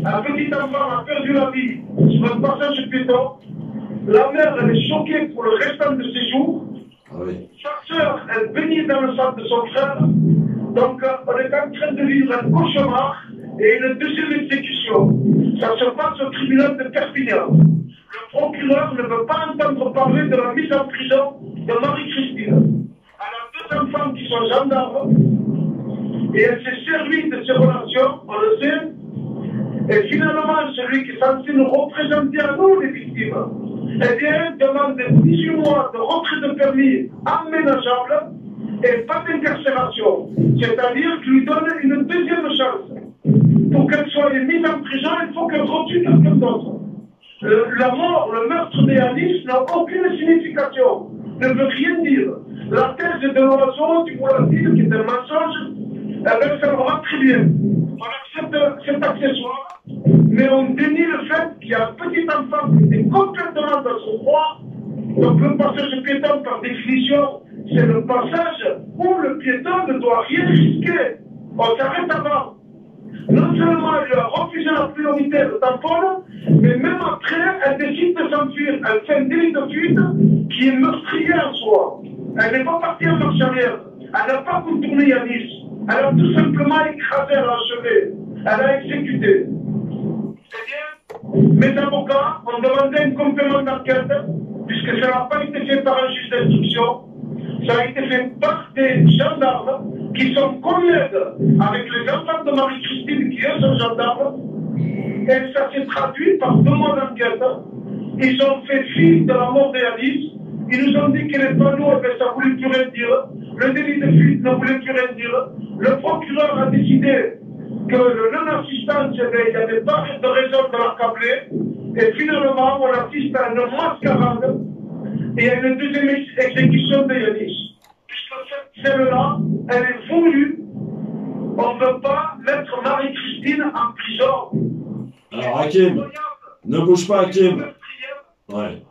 Un petit enfant a perdu la vie sur un passage piéton. La mère, elle est choquée pour le restant de ses jours. Ah oui. Sa sœur, elle baignait dans le sang de son frère. Donc, on est en train de vivre un cauchemar et une deuxième exécution. Ça se passe au tribunal de Perpignan. Le procureur ne veut pas entendre parler de la mise en prison de Marie-Christine. Elle a 2 enfants qui sont gendarmes et elle s'est servie de ces relations, on le sait. Et finalement, celui qui est censé nous représenter à nous, les victimes, eh bien, demande 18 mois de retrait de permis aménageable et pas d'incarcération. C'est-à-dire qu'il lui donne une deuxième chance. Pour qu'elle soit mise en prison, il faut qu'elle retue quelqu'un d'autre. La mort, le meurtre des Yanis n'a aucune signification, ne veut rien dire. La thèse de l'oiseau, du volatile, qui est un mensonge, eh bien, ça me va très bien. On accepte cet accessoire, mais on dénie le fait qu'il y a un petit enfant qui était complètement dans son droit. Donc le passage piéton, par définition, c'est le passage où le piéton ne doit rien risquer. On s'arrête avant. Non seulement elle lui a refusé la priorité, le tampon, mais même après, elle décide de s'enfuir. Elle fait un délit de fuite qui est meurtrier en soi. Elle n'est pas partie en marche arrière. Elle n'a pas contourné Yanis. Elle a tout simplement écrasé, elle a achevé. Elle a exécuté. C'est-à-dire, mes avocats ont demandé un complément d'enquête, puisque ça n'a pas été fait par un juge d'instruction. Ça a été fait par des gendarmes qui sont collègues avec les enfants de Marie-Christine, qui eux sont gendarmes. Et ça s'est traduit par 2 mois d'enquête. Ils ont fait fi de la mort d'Alice. Ils nous ont dit que les panneaux, ça ne voulait plus rien dire. Le délit de fuite ne voulait plus rien dire. Le procureur a décidé que le non-assistance, il n'y avait pas de raison de l'accabler. Et finalement, on assiste à une mascarade et à une deuxième exécution de Yanis. Puisque celle-là, elle est voulue. On ne veut pas mettre Marie-Christine en prison. Alors, Hakim, ne bouge pas, Hakim. Ouais.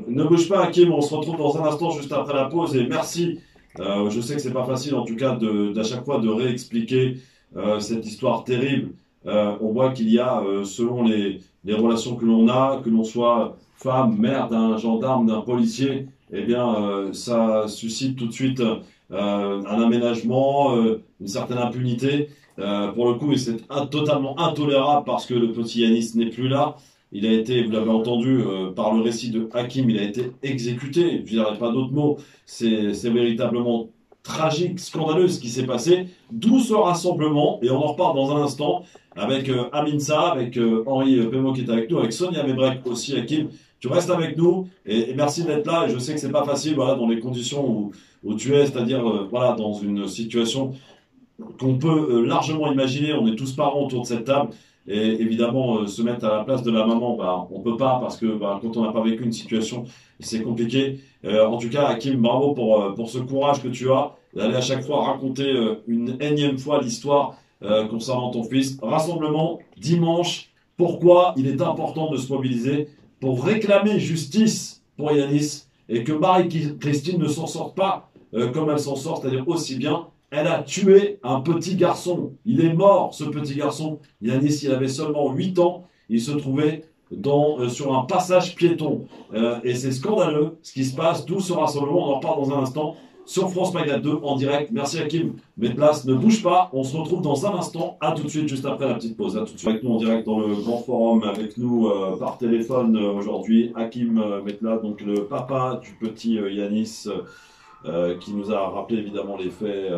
Ne bouge pas, Hakim. On se retrouve dans un instant juste après la pause. Et merci. Je sais que c'est pas facile, en tout cas, d'à chaque fois de réexpliquer cette histoire terrible. On voit qu'il y a, selon les relations que l'on a, que l'on soit femme, mère d'un gendarme, d'un policier, eh bien, ça suscite tout de suite un aménagement, une certaine impunité. Pour le coup, et c'est totalement intolérable parce que le petit Yanis n'est plus là. Il a été, vous l'avez entendu, par le récit de Hakim, il a été exécuté. Je dirais pas d'autres mots. C'est véritablement tragique, scandaleux ce qui s'est passé. D'où ce rassemblement, et on en reparle dans un instant, avec Aminsa, avec Henri Pémo qui est avec nous, avec Sonia Mebrek aussi, Hakim. Tu restes avec nous, et merci d'être là. Et je sais que c'est pas facile, voilà, dans les conditions où tu es, c'est-à-dire voilà, dans une situation qu'on peut largement imaginer. On est tous parents autour de cette table. Et évidemment, se mettre à la place de la maman, bah, on peut pas parce que bah, quand on n'a pas vécu une situation, c'est compliqué. En tout cas, Hakim, bravo pour ce courage que tu as d'aller à chaque fois raconter une énième fois l'histoire concernant ton fils. Rassemblement dimanche. Pourquoi il est important de se mobiliser pour réclamer justice pour Yanis et que Marie-Christine ne s'en sorte pas comme elle s'en sort, c'est-à-dire aussi bien. Elle a tué un petit garçon. Il est mort, ce petit garçon. Yanis, il avait seulement 8 ans. Il se trouvait sur un passage piéton. Et c'est scandaleux ce qui se passe. D'où ce rassemblement. On en reparle dans un instant sur France Maghreb 2 en direct. Merci Hakim. Mets place, ne bouge pas. On se retrouve dans un instant. À tout de suite, juste après la petite pause. À tout de suite. Avec nous en direct dans le grand forum. Avec nous par téléphone aujourd'hui. Hakim Metla, donc le papa du petit Yanis. Qui nous a rappelé évidemment les faits,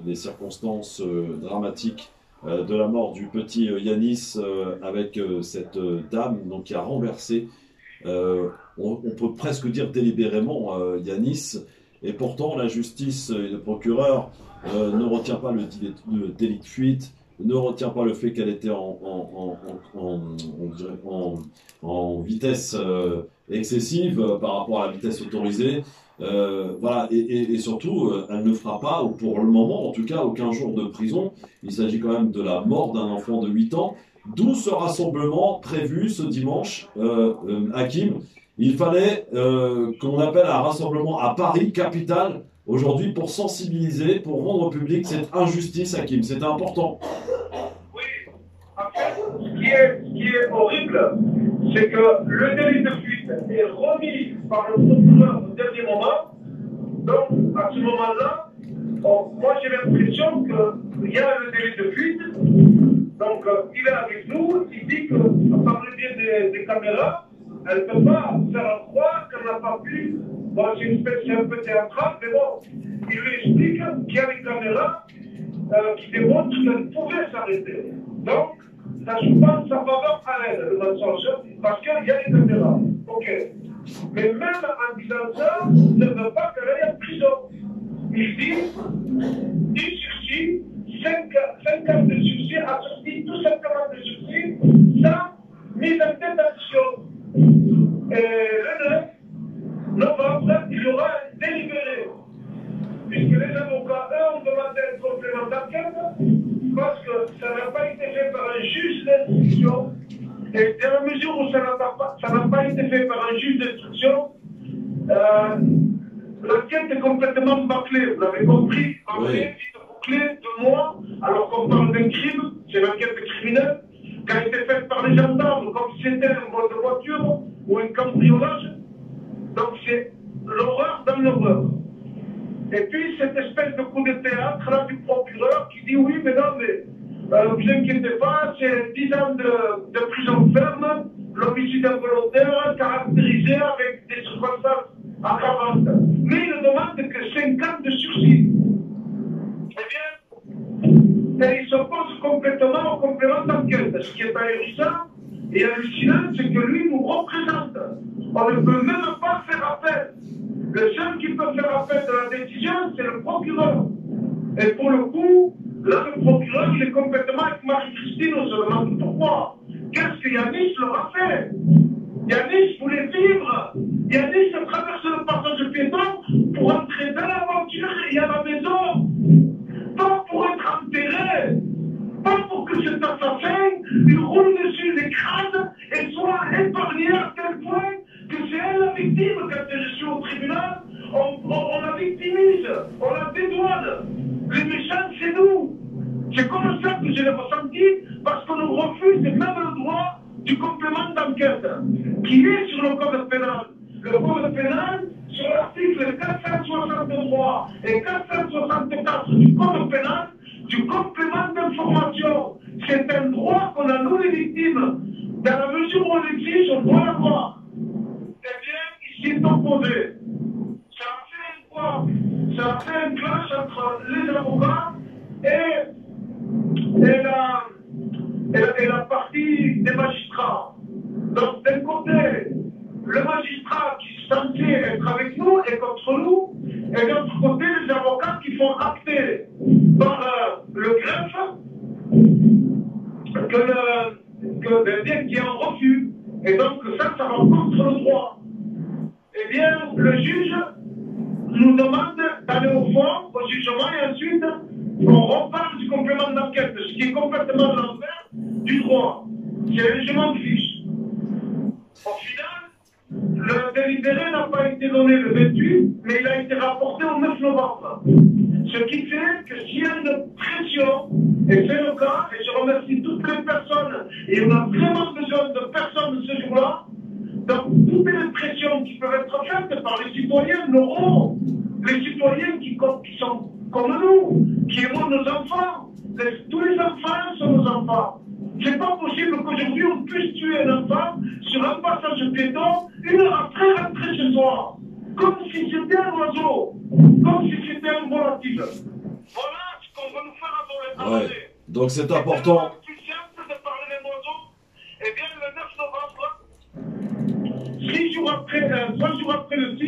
les circonstances dramatiques de la mort du petit Yanis avec cette dame donc, qui a renversé, on peut presque dire délibérément, Yanis. Et pourtant, la justice et le procureur ne retient pas le délit de fuite, ne retient pas le fait qu'elle était en vitesse excessive par rapport à la vitesse autorisée. Voilà, et surtout, elle ne fera pas, ou pour le moment en tout cas, aucun jour de prison. Il s'agit quand même de la mort d'un enfant de 8 ans. D'où ce rassemblement prévu ce dimanche, Hakim. Il fallait qu'on appelle un rassemblement à Paris, capitale, aujourd'hui, pour sensibiliser, pour rendre public cette injustice, Hakim. C'est important. Oui, en fait, ce qui est horrible, c'est que le délit de fuite est remis par le procureur au dernier moment. Donc, à ce moment-là, moi j'ai l'impression qu'il y a le délit de fuite. Donc, il est avec nous, il dit que, par le biais des caméras, elle ne peut pas faire croire qu'elle n'a pas pu. Bon, c'est un peu théâtral, mais bon, il lui explique qu'il y a des caméras qui démontrent qu'elle pouvait s'arrêter. Donc, ça joue pas en sa faveur à elle, le mensonge, parce qu'il y a des caméras. Ok. Mais même en disant ça, ne veut pas qu'elle aille en prison. Il dit, 10 sursis, 5 ans de sursis, assorti tout simplement de sursis, sans mise en détention. Et le 9 novembre, il y aura un délibéré. Puisque les avocats, eux, ont demandé un complément d'enquête, parce que ça n'a pas été fait par un juge d'instruction. Et dans la mesure où ça n'a pas été fait par un juge d'instruction, l'enquête est complètement bâclée. Vous l'avez compris, bâclée, vite bouclée, 2 mois, alors qu'on parle d'un crime c'est l'enquête criminelle, qui a été faite par les gendarmes, comme si c'était un vol de voiture ou un cambriolage. Donc c'est l'horreur dans l'horreur. Et puis cette espèce de coup de théâtre là du procureur qui dit oui, mais non, mais vous inquiétez pas, c'est 10 ans de prison ferme, l'homicide involontaire caractérisé avec des circonstances aggravantes. Mais il ne demande que 5 ans de sursis. Eh bien, et il s'oppose complètement au complément d'enquête. Ce qui est ahurissant et hallucinant, c'est que lui nous représente. On ne peut même pas faire appel. Le seul qui peut faire appel de la décision, c'est le procureur. Et pour le coup, là, le procureur, il est complètement avec Marie-Christine, on se demande pourquoi. Qu'est-ce que Yanis leur a fait? Yanis voulait vivre. Yanis a traversé le passage piéton pour entrer dans la voiture et à la maison. Pas pour être enterré. Pas pour que cet assassin lui roule dessus, l'écrase et soit épargné à tel point que c'est elle la victime. Quand je suis au tribunal, on la victimise, on la dédouane. Les méchants, c'est nous. C'est comme ça que je l'ai ressenti, parce qu'on nous refuse même le droit du complément d'enquête, qui est sur le code pénal. Le code pénal, sur l'article 463 et 464 du code pénal, du complément d'information. C'est un droit qu'on a, nous les victimes, dans la mesure où on l'exige, on doit l'avoir. Eh bien, il s'est opposé. Ça a fait un quoi? Ça a fait un clash entre les avocats et la partie des magistrats. Donc, d'un côté, le magistrat qui est censé être avec nous est contre nous, et de l'autre côté, les avocats qui font acter par le greffe qu'il y a un refus. Et donc, ça va contre le droit. Eh bien, le juge nous demande d'aller au fond, au jugement, et ensuite, on reparle du complément d'enquête, ce qui est complètement l'envers du droit. Je m'en fiche. Au final, le délibéré n'a pas été donné le 28, mais il a été rapporté au 9 novembre. Ce qui fait que s'il y a une pression, et c'est le cas, et je remercie toutes les personnes, et on a vraiment besoin de personnes ce jour-là, donc toutes les pressions qui peuvent être faites par les citoyens normaux, les citoyens qui sont comme nous, qui aiment nos enfants, tous les enfants sont nos enfants. C'est pas possible qu'aujourd'hui on puisse tuer un enfant sur un passage piéton, une heure après rentrer chez soi, comme si c'était un oiseau, comme si c'était un volatile. Voilà ce qu'on veut nous faire adorer. Ouais. Donc c'est important. C'est plus simple de parler des oiseaux. Eh bien, le 9 novembre, 3 jours après le 6,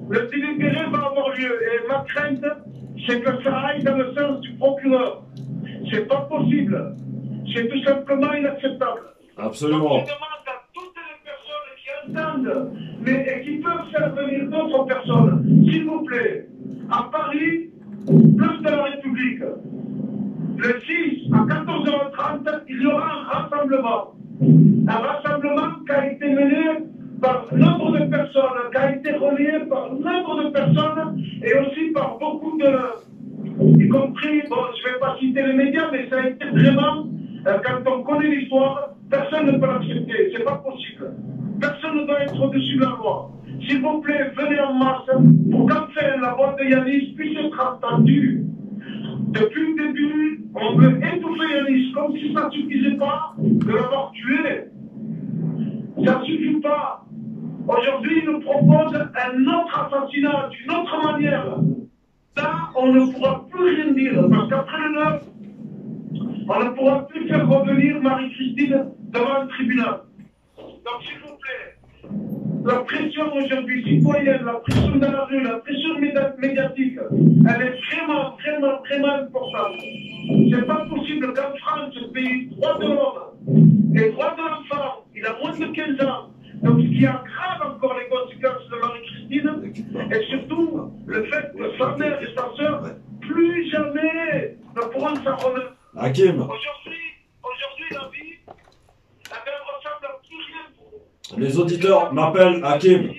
le délibéré va avoir lieu. Et ma crainte, c'est que ça aille dans le sens du procureur. C'est pas possible. C'est tout simplement inacceptable. Absolument. Donc, je demande à toutes les personnes qui entendent, mais et qui peuvent faire venir d'autres personnes, s'il vous plaît, à Paris, place de la République, le 6 à 14h30, il y aura un rassemblement. Un rassemblement qui a été mené par nombre de personnes, qui a été relayé par nombre de personnes et aussi par beaucoup de... y compris, bon, je ne vais pas citer les médias, mais ça a été vraiment, quand on connaît l'histoire, personne ne peut l'accepter, c'est pas possible. Personne ne doit être au-dessus de la loi. S'il vous plaît, venez en masse pour qu'enfin la voix de Yanis puisse être entendue. Depuis le début, on veut étouffer Yanis comme si ça ne suffisait pas de l'avoir tué. Ça ne suffit pas. Aujourd'hui, il nous propose un autre assassinat d'une autre manière. Là, on ne pourra plus rien dire, parce qu'après le 9, on ne pourra plus faire revenir Marie-Christine devant le tribunal. Donc, s'il vous plaît, la pression aujourd'hui citoyenne, la pression dans la rue, la pression médiatique, elle est vraiment, vraiment, vraiment importante. C'est pas possible qu'en France, ce pays, droit de l'homme et droit de l'enfant, il a moins de 15 ans. Donc, ce qui aggrave encore les conséquences de Marie-Christine, et surtout le fait que sa mère et sa sœur, plus jamais ne pourront s'en remettre. Hakim. Aujourd'hui, la vie, elle ressemble à plus rien. Les auditeurs m'appellent, Hakim.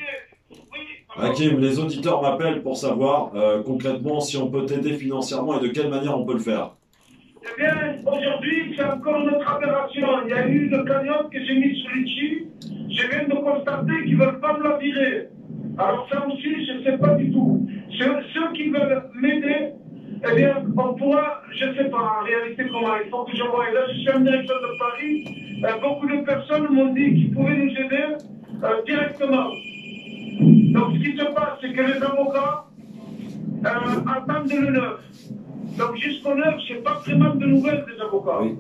Hakim, les auditeurs m'appellent pour savoir concrètement si on peut t'aider financièrement et de quelle manière on peut le faire. Eh bien, aujourd'hui, c'est encore une autre aberration. Il y a eu une cagnotte que j'ai mise sur Litchi. Je viens de constater qu'ils ne veulent pas me la virer. Alors ça aussi, je ne sais pas du tout. Ceux qui veulent m'aider, eh bien, on pourra, je ne sais pas en réalité comment, il faut que je voie. Là, je suis en direction de Paris. Beaucoup de personnes m'ont dit qu'ils pouvaient nous aider directement. Donc, ce qui se passe, c'est que les avocats attendent le 9. Donc, jusqu'au 9, je n'ai pas vraiment de nouvelles des avocats. Oui.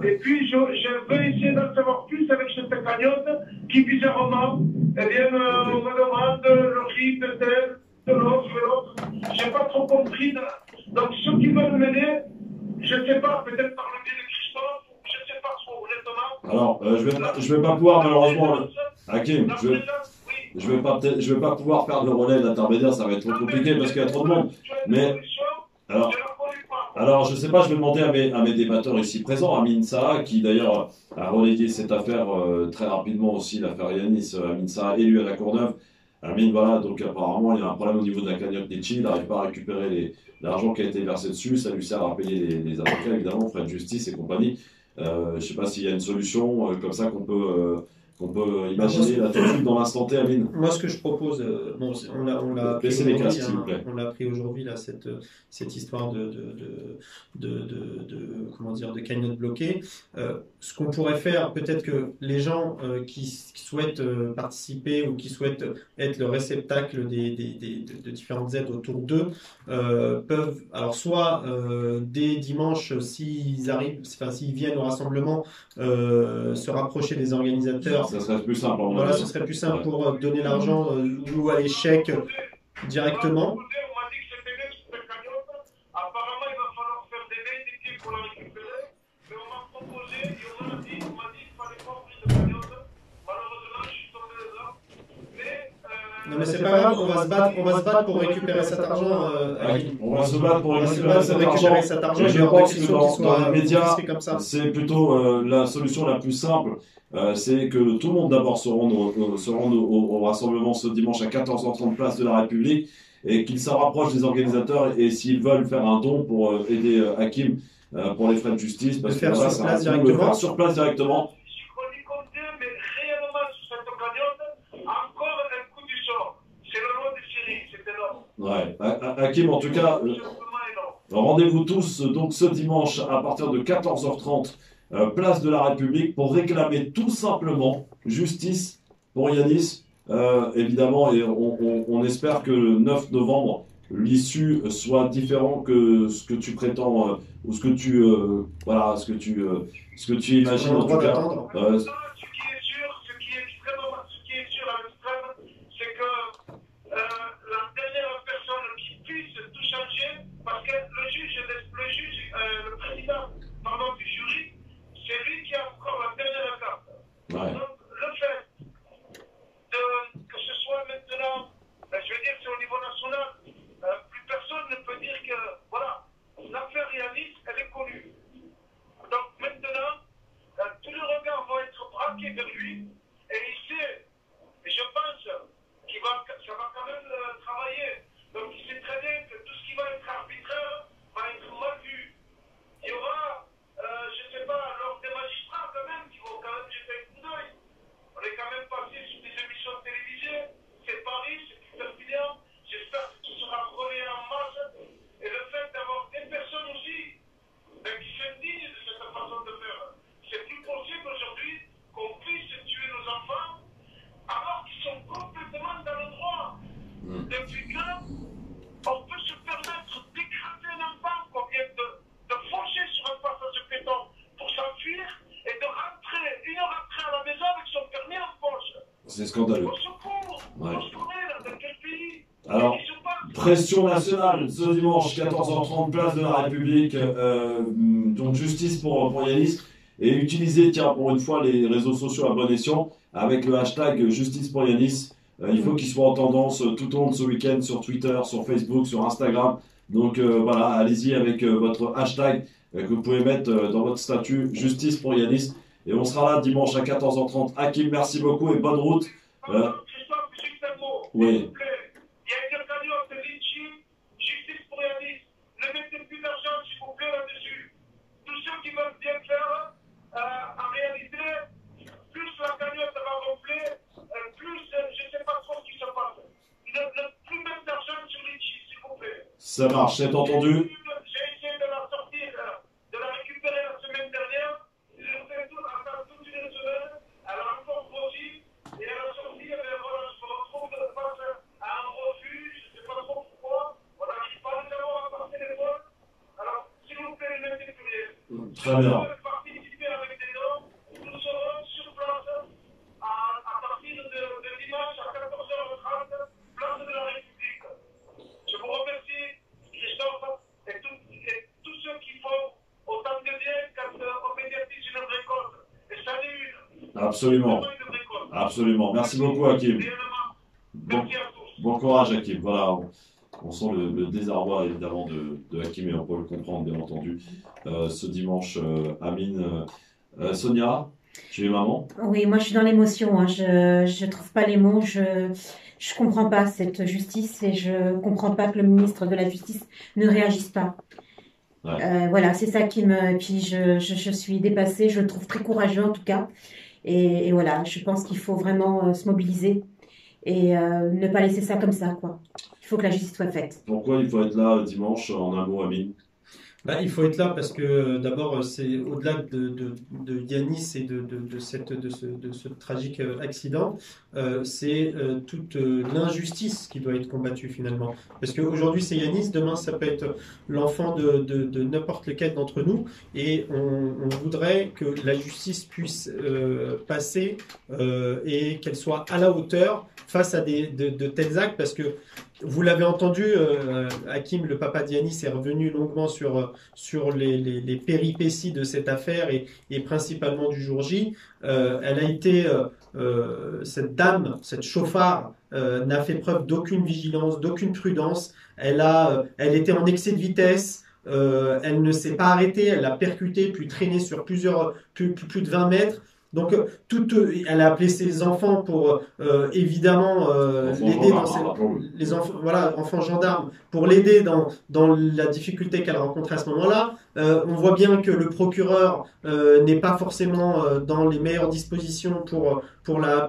Et puis, je veux essayer d'en savoir plus avec cette cagnotte qui, bizarrement, eh bien, on me demande le RIB de tel, de l'autre, de l'autre. Je n'ai pas trop compris. Donc, ceux qui veulent m'aider, je ne sais pas, peut-être par le biais de Christophe, je ne sais pas trop, honnêtement. Alors, je vais pas pouvoir, malheureusement, Hakim, je vais pas pouvoir faire de relais d'intermédiaire, ça va être trop compliqué parce qu'il y a trop de monde. Mais, alors, je sais pas, je vais demander à mes débatteurs ici présents, Amin Saha, qui d'ailleurs a relayé cette affaire très rapidement aussi, l'affaire Yanis, Amin Saha, élu à la Courneuve. Amin, voilà, donc apparemment, il y a un problème au niveau de la cagnotte Litchi, il n'arrive pas à récupérer l'argent qui a été versé dessus, ça lui sert à payer les avocats, évidemment, frais de justice et compagnie. Je sais pas s'il y a une solution comme ça qu'on peut imaginer là tout de suite dans l'instant T, Amine. Moi, ce que je propose, bon, on l'a pris aujourd'hui là cette histoire de cagnotte bloquée. Ce qu'on pourrait faire, peut-être que les gens qui souhaitent participer ou qui souhaitent être le réceptacle de différentes aides autour d'eux peuvent, alors soit dès dimanche, s'ils viennent au rassemblement, se rapprocher des organisateurs. Ça serait plus simple. Voilà, ce serait plus simple pour donner l'argent ou à l'échec directement. Non mais c'est pas grave, on va se battre pour récupérer cet argent. On va se battre pour récupérer cet argent. Je pense que dans les médias, c'est plutôt la solution la plus simple. C'est que tout le monde d'abord se rende au rassemblement ce dimanche à 14h30 place de la République et qu'ils se rapprochent des organisateurs et s'ils veulent faire un don pour aider Hakim pour les frais de justice, parce que voilà, c'est un coup, le faire sur place directement. Ouais, Hakim, en tout cas, rendez-vous tous donc ce dimanche à partir de 14h30, place de la République, pour réclamer tout simplement justice pour Yanis, évidemment, et on espère que le 9 novembre, l'issue soit différente que ce que tu prétends, ou ce que tu, ce que tu imagines en tout cas. C'est scandaleux. Ouais. Alors, pression nationale ce dimanche 14h30 place de la République, donc justice pour Yanis, et utiliser, tiens, pour une fois les réseaux sociaux à bon escient avec le hashtag justice pour Yanis. Il faut qu'il soit en tendance tout au long de ce week-end sur Twitter, sur Facebook, sur Instagram. Donc voilà, allez-y avec votre hashtag que vous pouvez mettre dans votre statut justice pour Yanis. Et on sera là dimanche à 14h30. Hakim, merci beaucoup et bonne route. Christophe, juste un mot. Oui. S'il vous plaît. Il y a une cagnotte Litchi, justice pour Yanis. Ne mettez plus d'argent, s'il vous plaît, là-dessus. Ça marche, c'est entendu. J'ai essayé de la sortir, de la récupérer la semaine dernière. Je fais tout, toute une semaine. Elle a encore grossi. Et elle a sorti, et bien voilà, je me retrouve face à un refuge. Je ne sais pas trop pourquoi. On n'arrive pas à les avoir par téléphone. Alors, s'il vous plaît, les mettez-les. Très bien. Participer avec des dons. Nous serons sur place à partir de dimanche à 14h30, place de la République. Je vous remercie, Christophe, et tous ceux qui font autant de bien quand on médiatise une récolte. Et ça n'est une. Absolument. Absolument. Merci beaucoup, Hakim. Bon courage, Hakim. Voilà, on sent le désarroi, évidemment, de Hakim, et on peut le comprendre, bien entendu. Ce dimanche, Amine. Sonia, tu es maman? Oui, moi je suis dans l'émotion. Hein. Je trouve pas les mots. Je comprends pas cette justice et je comprends pas que le ministre de la Justice ne réagisse pas. Ouais. Voilà, c'est ça qui me. Puis je suis dépassée. Je le trouve très courageux en tout cas. Et voilà, je pense qu'il faut vraiment se mobiliser et ne pas laisser ça comme ça, quoi. Il faut que la justice soit faite. Pourquoi il faut être là dimanche, en un mot, Amine? Il faut être là parce que d'abord c'est au-delà de Yanis et de ce tragique accident, c'est toute l'injustice qui doit être combattue finalement. Parce qu'aujourd'hui c'est Yanis, demain ça peut être l'enfant de n'importe lequel d'entre nous, et on voudrait que la justice puisse passer et qu'elle soit à la hauteur face à de tels actes, parce que vous l'avez entendu, Hakim, le papa d'Yanis, est revenu longuement sur les péripéties de cette affaire et principalement du jour J. Elle a été, cette dame, cette chauffard, n'a fait preuve d'aucune vigilance, d'aucune prudence. Elle était en excès de vitesse. Elle ne s'est pas arrêtée. Elle a percuté, puis traîné sur plus de 20 mètres. Donc, elle a appelé ses enfants pour évidemment l'aider dans les enfants, voilà, enfants gendarmes, pour l'aider dans la difficulté qu'elle rencontrait à ce moment-là. On voit bien que le procureur n'est pas forcément dans les meilleures dispositions pour la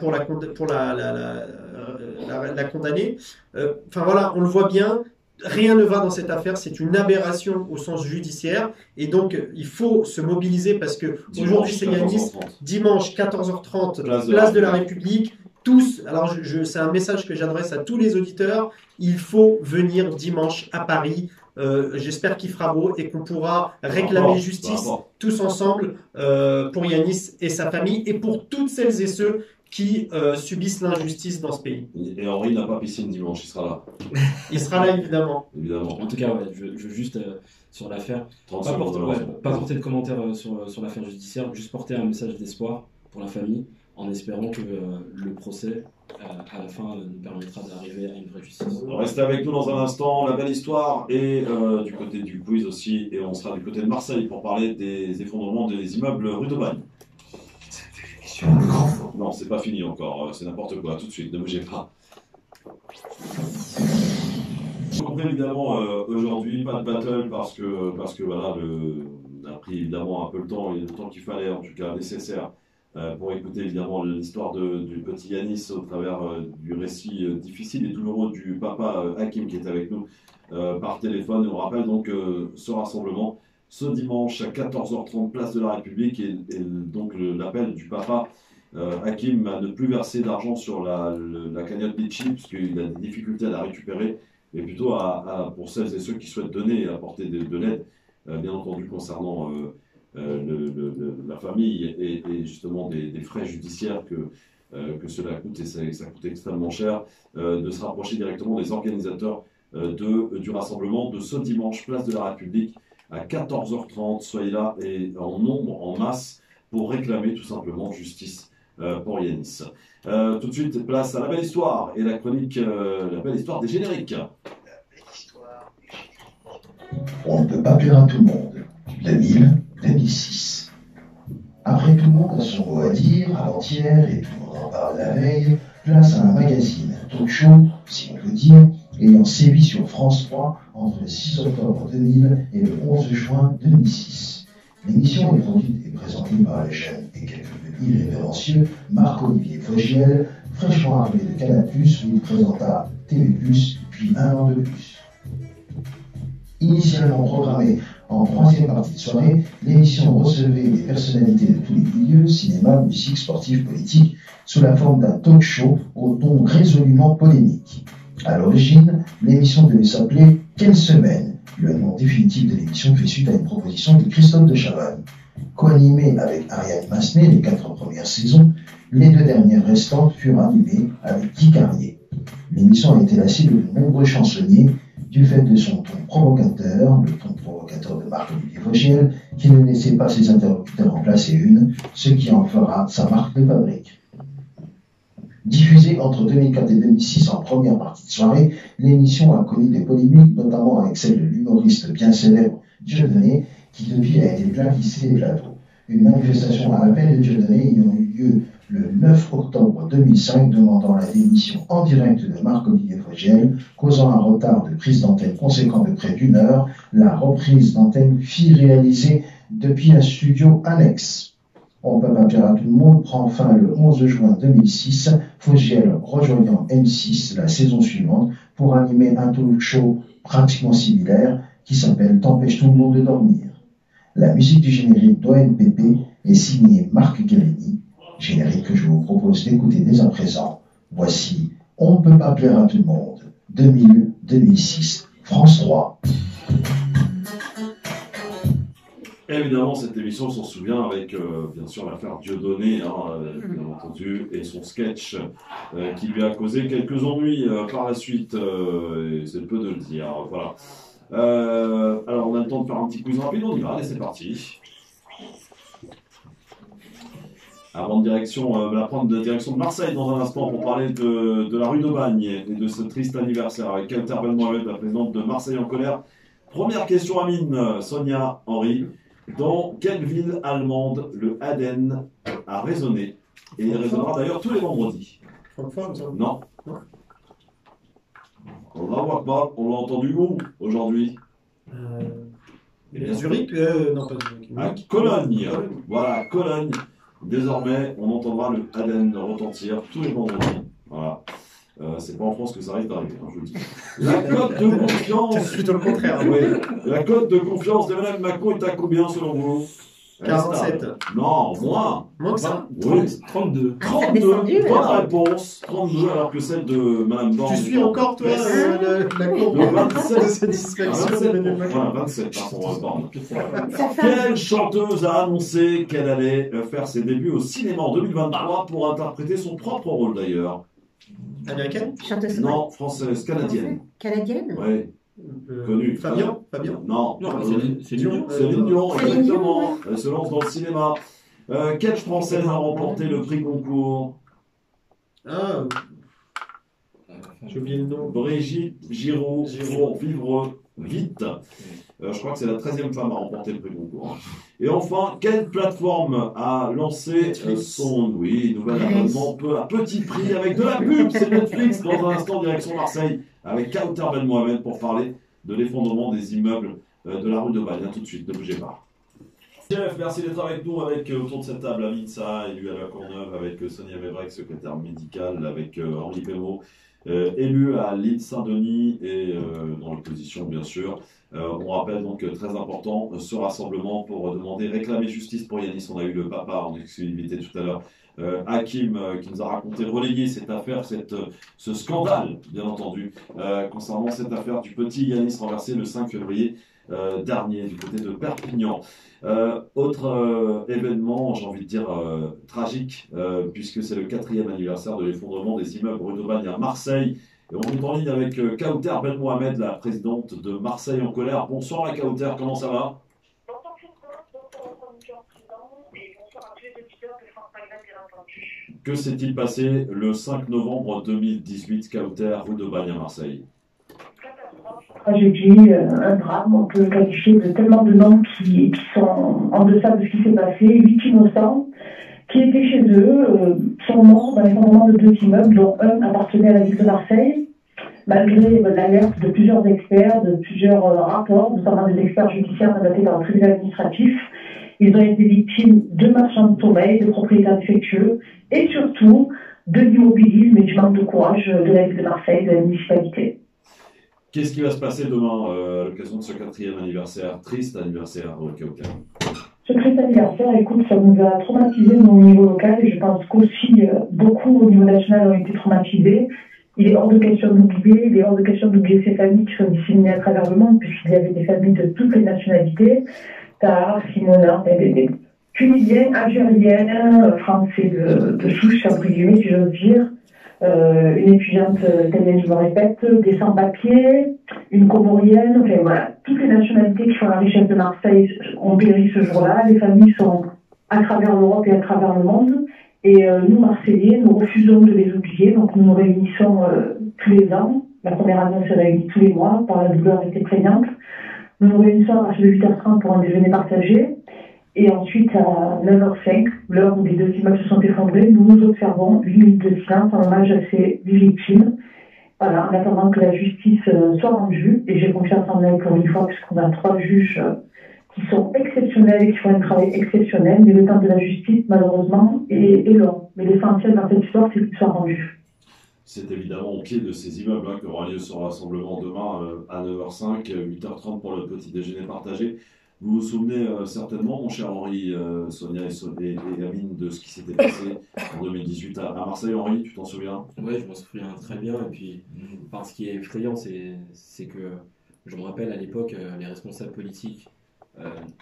condamner. Enfin voilà, on le voit bien. Rien ne va dans cette affaire, c'est une aberration au sens judiciaire, et donc il faut se mobiliser parce que aujourd'hui c'est Yanis, dimanche 14h30, place de la République. Tous, alors c'est un message que j'adresse à tous les auditeurs, il faut venir dimanche à Paris. J'espère qu'il fera beau et qu'on pourra réclamer justice tous ensemble pour Yanis et sa famille et pour toutes celles et ceux qui subissent l'injustice dans ce pays. Et Henri n'a pas piscine dimanche, il sera là. Il sera là, évidemment. En tout cas, ouais, je veux juste, sur l'affaire, pas porter de commentaires sur l'affaire judiciaire, juste porter un message d'espoir pour la famille, en espérant que le procès, à la fin, nous permettra d'arriver à une vraie justice. Restez avec nous dans un instant, la belle histoire, et du côté du quiz aussi, et on sera du côté de Marseille pour parler des effondrements des immeubles rue d'Aubagne. Non, c'est pas fini encore, c'est n'importe quoi, tout de suite, ne bougez pas. Donc évidemment, aujourd'hui, pas de battle parce que voilà, on a pris évidemment un peu le temps, et le temps qu'il fallait, en tout cas nécessaire, pour écouter évidemment l'histoire du petit Yanis au travers du récit difficile et douloureux du papa Hakim qui est avec nous par téléphone. Et on rappelle donc ce rassemblement ce dimanche à 14h30, place de la République, et donc l'appel du papa Hakim à ne plus verser d'argent sur la cagnotte Litchi, puisqu'il a des difficultés à la récupérer, mais plutôt pour celles et ceux qui souhaitent donner et apporter de l'aide, bien entendu concernant la famille et justement des frais judiciaires que cela coûte, et ça coûte extrêmement cher, de se rapprocher directement des organisateurs du rassemblement de ce dimanche, place de la République, à 14h30. Soyez là et en nombre, en masse, pour réclamer tout simplement justice pour Yanis. Tout de suite, place à la belle histoire et la chronique, la belle histoire des génériques. On ne peut pas plaire à tout le monde. 2006. Après tout le monde a son mot à dire, avant-hier, et tout le monde en parle la veille, place à un magazine, talk show, si on peut dire, ayant sévi sur France 3 entre le 6 octobre 2000 et le 11 juin 2006. L'émission est produite et présentée par les jeunes et quelque peu irrévérencieux Marc-Olivier Fogiel, fraîchement arrivé de Canal+, où il présenta TV+, puis un an de plus. Initialement programmée en troisième partie de soirée, l'émission recevait des personnalités de tous les milieux, cinéma, musique, sportif, politique, sous la forme d'un talk show au ton résolument polémique. À l'origine, l'émission devait s'appeler « Quelle semaine ?» Le nom définitif de l'émission fait suite à une proposition de Christophe de Chavannes. Co-animée avec Ariane Massenet les 4 premières saisons, les 2 dernières restantes furent animées avec Guy Carrier. L'émission a été la cible de nombreux chansonniers du fait de son ton provocateur, le ton provocateur de Marc-Olivier Vogel, qui ne laissait pas ses interlocuteurs en placer une, ce qui en fera sa marque de fabrique. Diffusée entre 2004 et 2006 en première partie de soirée, l'émission a connu des polémiques, notamment avec celle de l'humoriste bien célèbre Dieudonné, qui depuis a été blacklisté des plateaux. Une manifestation à l'appel de Dieudonné ayant eu lieu le 9 octobre 2005, demandant la démission en direct de Marc-Olivier Vogel, causant un retard de prise d'antenne conséquent de près d'1 heure. La reprise d'antenne fut réalisée depuis un studio annexe. On peut pas plaire à tout le monde prend fin le 11 juin 2006, Vogel rejoignant M6 la saison suivante pour animer un talk show pratiquement similaire qui s'appelle T'empêche tout le monde de dormir. La musique du générique d'ONPP est signée Marc Guérini, générique que je vous propose d'écouter dès à présent. Voici On ne peut pas plaire à tout le monde, 2000-2006, France 3. Évidemment, cette émission s'en souvient avec, bien sûr, l'affaire Dieudonné, bien entendu, et son sketch qui lui a causé quelques ennuis par la suite, et c'est peu de le dire. Voilà. Alors, on a le temps de faire un petit quiz rapide, on y va, allez, c'est parti. Avant de prendre de direction de Marseille dans un instant pour parler de la rue d'Aubagne et de ce triste anniversaire avec Kauter Benmohamed, la présidente de Marseille en colère. Première question, Amine, Sonia, Henri. Dans quelle ville allemande le Aden a résonné? Et il résonnera d'ailleurs tous les vendredis. Francfort, ça? Non. On ne la voit pas. On l'a entendu où aujourd'hui? Zurich non, pas Zurich. À Cologne. Voilà, Cologne. Désormais, on entendra le Aden retentir tous les vendredis. Voilà. C'est pas en France que ça risque d'arriver, je vous le dis. La cote de confiance. C'est plutôt le contraire. Oui. La cote de confiance d'Emmanuel Macron est à combien selon vous? 47. Non, moins. Moins que ça. Oui. 32. 32. Bonne réponse. 32 alors que celle de Mme Borne. Tu suis encore, toi, la courbe de satisfaction d'Emmanuel Macron. Voilà, 27 par son Borne. Quelle chanteuse a annoncé qu'elle allait faire ses débuts au cinéma en 2023 pour interpréter son propre rôle d'ailleurs? Américaine? Chanteuse? Non, française, canadienne. Canadienne? Oui. Connue. Fabien? Non, c'est Dion. Céline Dion, exactement. Elle se lance dans le cinéma. Quelle française a remporté le prix Goncourt? Ah, j'ai oublié le nom. Brigitte Giraud, pour vivre vite. Je crois que c'est la 13e femme à remporter le prix Goncourt. Et enfin, quelle plateforme a lancé son nouvel abonnement à petit prix avec de la pub? C'est Netflix. Dans un instant, direction Marseille avec Kauter Benmohamed pour parler de l'effondrement des immeubles de la rue d'Aubagne. Tout de suite, ne bougez pas. Chef, merci d'être avec nous autour de cette table. Amine Saha, élu à la Courneuve, avec Sonia Mévrec, secrétaire médicale, avec Henri Pémot, élu à l'île Saint-Denis et dans l'opposition bien sûr. On rappelle donc très important ce rassemblement pour réclamer justice pour Yanis. On a eu le papa en exclusivité tout à l'heure, Hakim, qui nous a raconté, relayé cette affaire, ce scandale bien entendu, concernant cette affaire du petit Yanis renversé le 5 février dernier du côté de Perpignan. Autre événement, j'ai envie de dire tragique, puisque c'est le 4e anniversaire de l'effondrement des immeubles rue d'Aubagne à Marseille. Et on est en ligne avec Kauter Benmohamed, la présidente de Marseille en colère. Bonsoir Kauter, comment ça va? Que s'est-il passé le 5 novembre 2018, Kauter, rue d'Aubagne à Marseille? Tragédie, un drame, on peut qualifier de tellement de noms qui sont en deçà de ce qui s'est passé. 8 innocents qui étaient chez eux, sont morts dans l'effondrement de 2 immeubles, dont un appartenait à la ville de Marseille, malgré l'alerte de plusieurs experts, de plusieurs rapports, notamment des experts judiciaires mandatés par le tribunal administratif. Ils ont été victimes de marchands de sommeil, de propriétaires défectueux, et surtout de l'immobilisme et du manque de courage de la ville de Marseille, de la municipalité. Qu'est-ce qui va se passer demain à l'occasion de ce 4e anniversaire, triste anniversaire au Cauca? Ce triste anniversaire, écoute, ça nous a traumatisés au niveau local et je pense qu'aussi beaucoup au niveau national ont été traumatisés. Il est hors de question d'oublier, il est hors de question d'oublier ces familles qui sont disséminées à travers le monde, puisqu'il y avait des familles de toutes les nationalités, Tahar, Simona, des Tunisiens, Algériens, Français de souche, entre guillemets, si j'ose dire, une étudiante italienne, je me répète, des sans-papiers, une Comorienne, enfin voilà, toutes les nationalités qui font la richesse de Marseille ont péri ce jour-là. Les familles sont à travers l'Europe et à travers le monde. Et nous, Marseillais, nous refusons de les oublier, donc nous nous réunissons tous les ans. La première année, on s'est réunis tous les mois, par la douleur était prégnante. Nous nous réunissons à partir de 8h30 pour un déjeuner partagé. Et ensuite, à 9h05, l'heure où les 2 immeubles se sont effondrés, nous observons 8 minutes de silence en hommage à ces victimes. Voilà, en attendant que la justice soit rendue. Et j'ai confiance en elle pour une fois, puisqu'on a 3 juges qui sont exceptionnels et qui font un travail exceptionnel, mais le temps de la justice, malheureusement, est long. Mais l'essentiel dans cette histoire, c'est qu'il soit rendu. C'est évidemment au pied de ces immeubles qu'aura lieu ce rassemblement demain à 9h05, 8h30 pour le petit déjeuner partagé. Vous vous souvenez certainement, mon cher Henri, Sonia et Amine, de ce qui s'était passé en 2018 à Marseille. Henri, tu t'en souviens? Oui, je m'en souviens très bien. Et puis, ce qui est effrayant, c'est que, je me rappelle à l'époque, les responsables politiques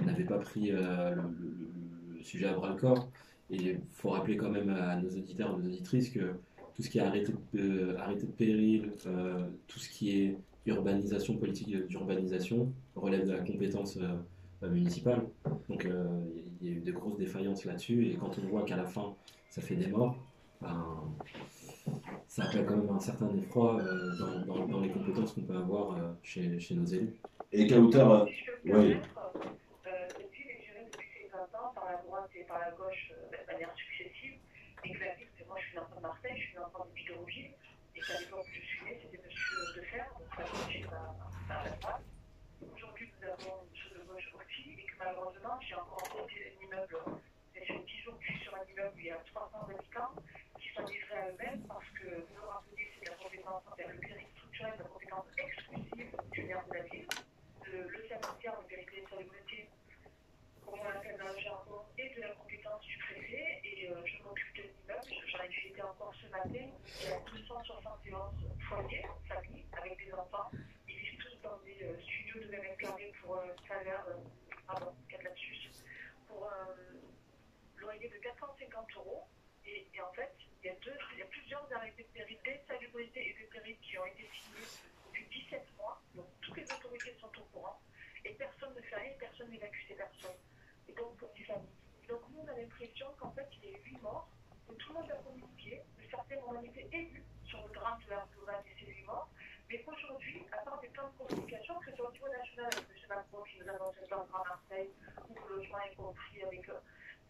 n'avait pas pris le sujet à bras-le-corps. Et il faut rappeler quand même à nos auditeurs et nos auditrices que tout ce qui est arrêté de péril, tout ce qui est urbanisation, politique d'urbanisation, relève de la compétence municipale. Donc il y a eu de grosses défaillances là-dessus. Et quand on voit qu'à la fin, ça fait des morts, ça appelle quand même un certain effroi dans les compétences qu'on peut avoir chez nos élus. Et Kauter, oui. Depuis les jurés, depuis ces 20 ans, par la droite et par la gauche, de manière successive, et que la ville, moi je suis une enfant de Marseille, je suis une enfant de Bidonville, et qu'à l'époque où je suis née, c'était monsieur Defer, donc la gauche et la droite. Aujourd'hui, nous avons monsieur de gauche aussi, et que malheureusement, j'ai encore rencontré un immeuble, c'est sur 10 jours que je suis sur un immeuble où il y a 300 habitants qui sont livrés à eux-mêmes, parce que vous le rappelez, c'est la compétence, le périmètre structurel de la compétence exclusive du maire de la ville. Le service de vérité et de salubrité, comme on l'appelle dans le jargon, et de la compétence du préfet. Et je m'occupe de l'immeuble, j'en ai visité encore ce matin. Il y a 271 foyers, familles, avec des enfants. Ils vivent tous dans des studios de 20 mètres carrés pour un salaire, pour un loyer de 450 €. Et en fait, il y a plusieurs arrêtés de péril, de salubrité et de péril qui ont été signés depuis 17 mois. Donc toutes les autorités sont au courant et personne ne fait rien, personne n'évacue ces personnes. Et donc pour les familles. Donc nous on a l'impression qu'en fait il y a eu 8 morts, que tout le monde a communiqué, que certains ont été élus sur le drame de la Slovanie et ces 8 morts, mais qu'aujourd'hui, à part des plans de communication, que ce soit au niveau national avec M. Macron qui nous annonce un plan à Marseille, où le logement est compris avec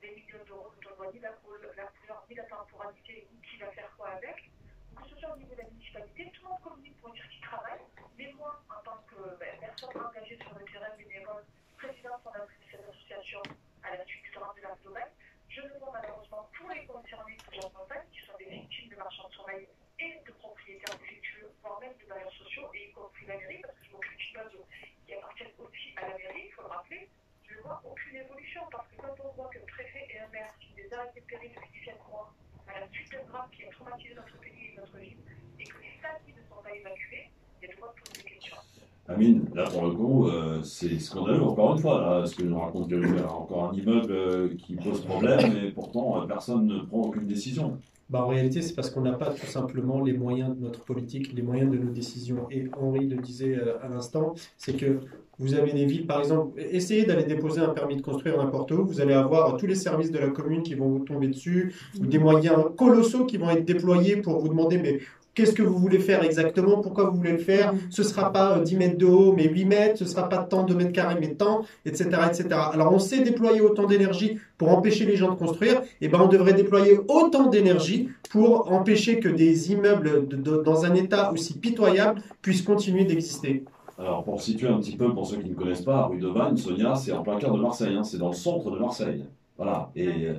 des millions d'euros dont on voit ni la couleur, ni la temporalité, ni qui va faire quoi avec. Que ce soit au niveau de la municipalité, tout le monde communique pour dire qu'il travaille, mais moi, en tant que personne engagée sur le terrain bénévole, présidente fondatrice de cette association à la suite du drame de la Slovanie, je ne vois malheureusement tous les concernés que j'accompagne, qui sont des victimes de marchands de sommeil et de propriétaires défectueux, voire même de bailleurs sociaux, et y compris la mairie, parce que je m'occupe d'immeubles qui appartiennent aussi à la mairie, il faut le rappeler. Je ne vois aucune évolution, parce que quand on voit que le préfet et un maire signent des arrêtés de péril depuis 17 mois, à la suite d'un drame qui a traumatisé notre pays et notre ville, et que les familles ne sont pas évacuées, il y a de quoi poser des questions. Amine, là pour le coup, c'est scandaleux encore une fois, là, ce que je raconte, qu'il y a encore un immeuble qui pose problème, et pourtant personne ne prend aucune décision. En réalité, c'est parce qu'on n'a pas tout simplement les moyens de notre politique, les moyens de nos décisions. Et Henri le disait à l'instant, c'est que vous avez des villes, par exemple, essayez d'aller déposer un permis de construire n'importe où, vous allez avoir tous les services de la commune qui vont vous tomber dessus, ou des moyens colossaux qui vont être déployés pour vous demander mais qu'est-ce que vous voulez faire exactement, pourquoi vous voulez le faire, ce ne sera pas 10 mètres de haut mais 8 mètres, ce ne sera pas tant de mètres carrés mais tant, etc., etc. Alors on sait déployer autant d'énergie pour empêcher les gens de construire, et on devrait déployer autant d'énergie pour empêcher que des immeubles dans un état aussi pitoyable puissent continuer d'exister. Alors, pour situer un petit peu, pour ceux qui ne connaissent pas, rue de Vannes, Sonia, c'est en plein cœur de Marseille, c'est dans le centre de Marseille. Voilà. Et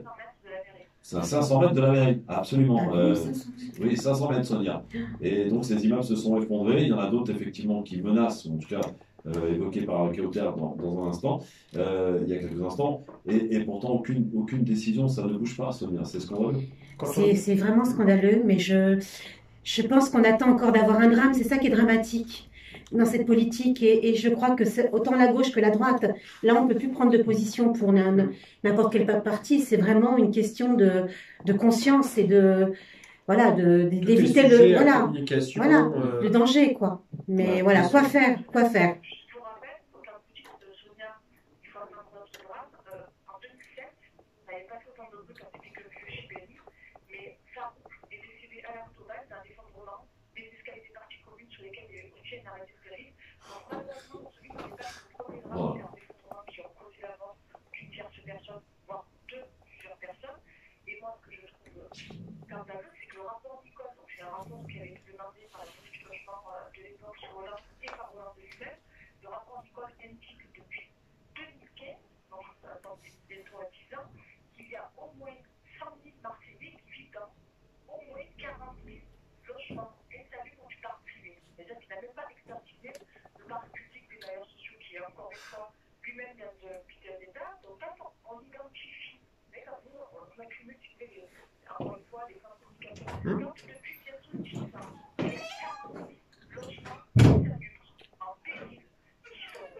C'est à 500 mètres de la mairie, absolument. Oui, 500 mètres, Sonia. Et donc ces immeubles se sont effondrés. Il y en a d'autres, effectivement, qui menacent, en tout cas évoqués par Kauter dans un instant, il y a quelques instants. Et pourtant, aucune décision, ça ne bouge pas, Sonia. C'est scandaleux. C'est vraiment scandaleux, mais je pense qu'on attend encore d'avoir un drame. C'est ça qui est dramatique dans cette politique. Et je crois que autant la gauche que la droite, là, on ne peut plus prendre de position pour n'importe quel parti. C'est vraiment une question de conscience et d'éviter le danger, quoi. Mais voilà, quoi faire.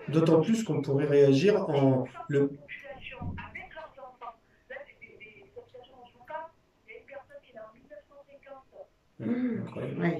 D'autant plus qu'on pourrait réagir en le... Ouais.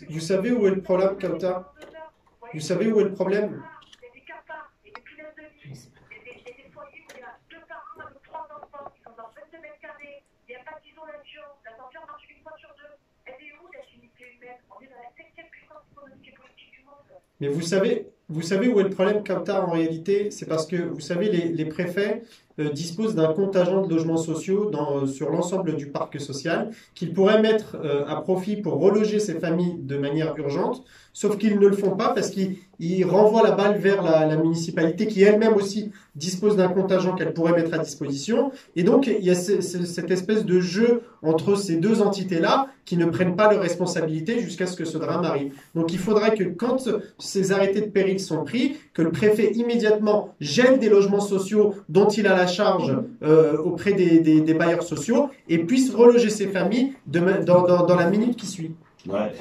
Vous savez où est le problème, Kauter? Vous savez où est le problème? Mais vous savez où est le problème, Kauter, en réalité? C'est parce que, vous savez, les préfets disposent d'un contingent de logements sociaux sur l'ensemble du parc social qu'ils pourraient mettre à profit pour reloger ces familles de manière urgente, sauf qu'ils ne le font pas parce qu'ils renvoient la balle vers la municipalité qui elle-même aussi dispose d'un contingent qu'elle pourrait mettre à disposition. Et donc, il y a cette espèce de jeu entre ces deux entités-là qui ne prennent pas leurs responsabilités jusqu'à ce que ce drame arrive. Donc, il faudrait que quand ces arrêtés de péril sont pris, que le préfet immédiatement gèle des logements sociaux dont il a la charge auprès des bailleurs sociaux et puisse reloger ces familles dans la minute qui suit. Ouais.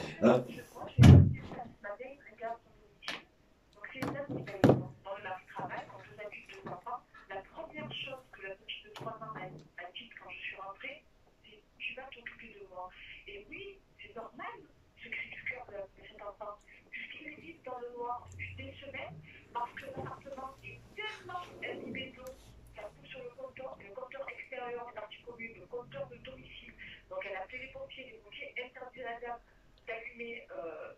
D'allumer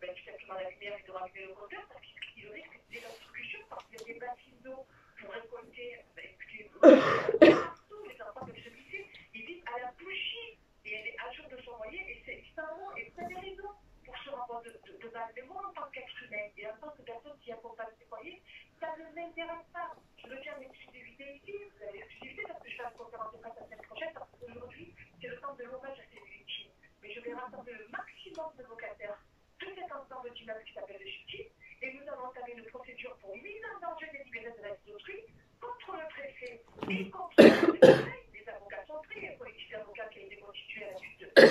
tout simplement la lumière et de rallumer le compteur parce qu'il risque d'électrocution parce qu'il y a des bassines d'eau pour récolter partout les enfants peuvent se glisser, ils vivent à la bougie et elle est à jour de son loyer et c'est extrêmement et vous avez raison pour ce rapport de base. Mais moi en tant qu'être humain et en tant que personne qui accompagne ses foyers, ça ne m'intéresse pas. Je veux dire l'exclusivité ici, vous avez l'exclusivité parce que je fais une conférence de presse la semaine prochaine parce qu'aujourd'hui c'est le temps de l'hommage à ces victimes. Mais je vais rassembler le maximum de locataires de cet ensemble d'immeubles qui s'appelle le justice et nous allons entamer une procédure pour mise en danger des libertés de la vie d'autrui contre le préfet et contre les avocats sont pris, un collectif d'avocats qui a été constitué à la suite de très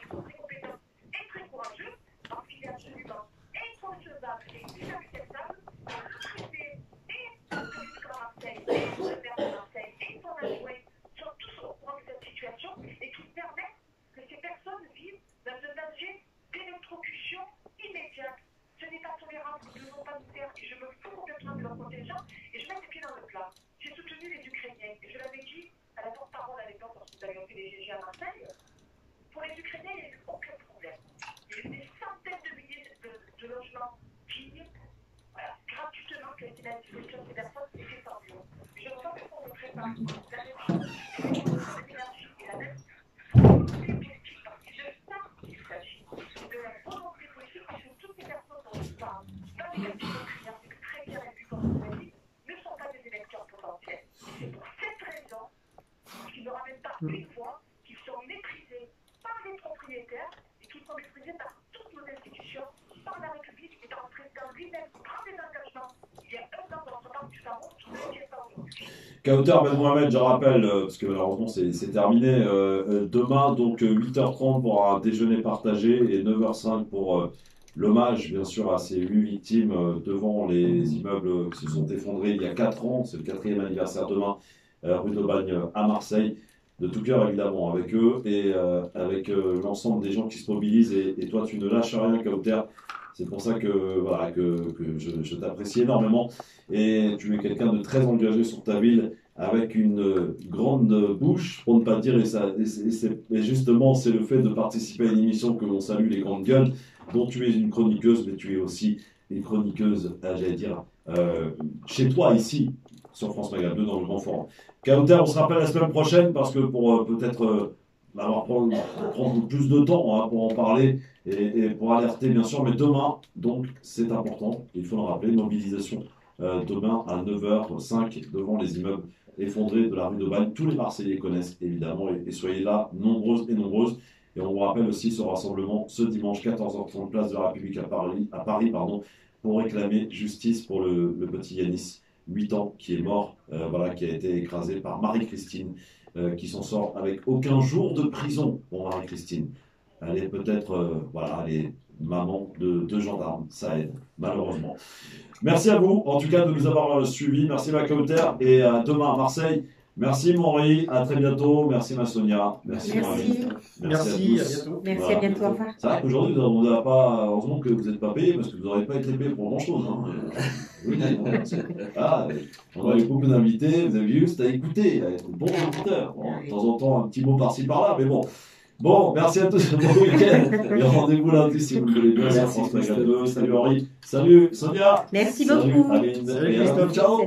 compétent et très courageux parce qu'il est absolument inconcevable et inacceptable que le préfet et le président de Marseille et le maire de Marseille et son adjoint sont tous au courant de cette situation et qui permettent que ces personnes vivent dans un danger d'électrocution immédiate. Ce n'est pas tolérable, nous ne devons pas nous faire et je me fous complètement de leur contingent et je mets les pieds dans le plat. J'ai soutenu les Ukrainiens et je l'avais dit à la porte-parole à l'époque lorsque nous avions fait les GG à Marseille. Pour les Ukrainiens, il n'y a eu aucun problème. Il y a eu des centaines de milliers qui a été la discussion des personnes est défendue. Je pense qu'on ne prépare la même chose, l'énergie et la même objectif, parce que je sais qu'il s'agit de la volonté politique sur toutes les personnes dont je parle. Dans les élections très bien élus, comme vous l'avez dit, ne sont pas des électeurs potentiels. C'est pour cette raison qu'ils ne ramènent pas une voix, qu'ils sont méprisés par les propriétaires et qu'ils sont méprisés par toutes nos institutions, par la République et par le président lui-même prend des engagements. Il y a un an dans son parc du Faro, tout le monde est pas aujourd'hui. Kauter Ben Mohamed, je rappelle, parce que malheureusement c'est terminé, demain donc 8h30 pour un déjeuner partagé et 9h05 pour l'hommage bien sûr à ces 8 victimes devant les immeubles qui se sont effondrés il y a 4 ans, c'est le 4e anniversaire demain, rue d'Aubagne à Marseille. De tout cœur évidemment avec eux et avec l'ensemble des gens qui se mobilisent et toi tu ne lâches rien Kauter, c'est pour ça que, voilà, que je t'apprécie énormément et tu es quelqu'un de très engagé sur ta ville avec une grande bouche pour ne pas dire et justement c'est le fait de participer à une émission que l'on salue les grandes gueules dont tu es une chroniqueuse mais tu es aussi une chroniqueuse j'allais dire chez toi ici sur France Maghreb 2 dans le Grand Forum. Kauter, on se rappelle la semaine prochaine parce que pour peut-être prendre plus de temps pour en parler et pour alerter bien sûr, mais demain, donc c'est important, il faut le rappeler, mobilisation demain à 9h05 devant les immeubles effondrés de la rue d'Aubagne. Tous les Marseillais connaissent évidemment et soyez là nombreuses et nombreuses. Et on vous rappelle aussi ce rassemblement ce dimanche 14h30 place de la République à Paris pour réclamer justice pour le petit Yanis. 8 ans, qui est mort, qui a été écrasé par Marie-Christine, qui s'en sort avec aucun jour de prison pour Marie-Christine. Elle est peut-être, elle est maman de 2 gendarmes, ça aide, malheureusement. Merci à vous, en tout cas, de nous avoir suivis. Merci ma Kauter, et à demain à Marseille. Merci Maury, à très bientôt. Merci ma Sonia. Merci. Merci, à bientôt. Merci, à bientôt, au revoir. C'est vrai qu'aujourd'hui, on n'a pas, heureusement que vous n'êtes pas payé, parce que vous n'aurez pas été payé pour grand-chose. Oui, on a eu beaucoup d'invités, vous avez vu, c'était à écouter, être bon écouteur. De temps en temps, un petit mot par-ci par-là, mais bon. Bon, merci à tous, bon week-end. Et rendez-vous lundi si vous le voulez bien. Merci France Maghreb 2. Salut Henri. Salut Sonia. Merci beaucoup. Salut Christophe. Ciao.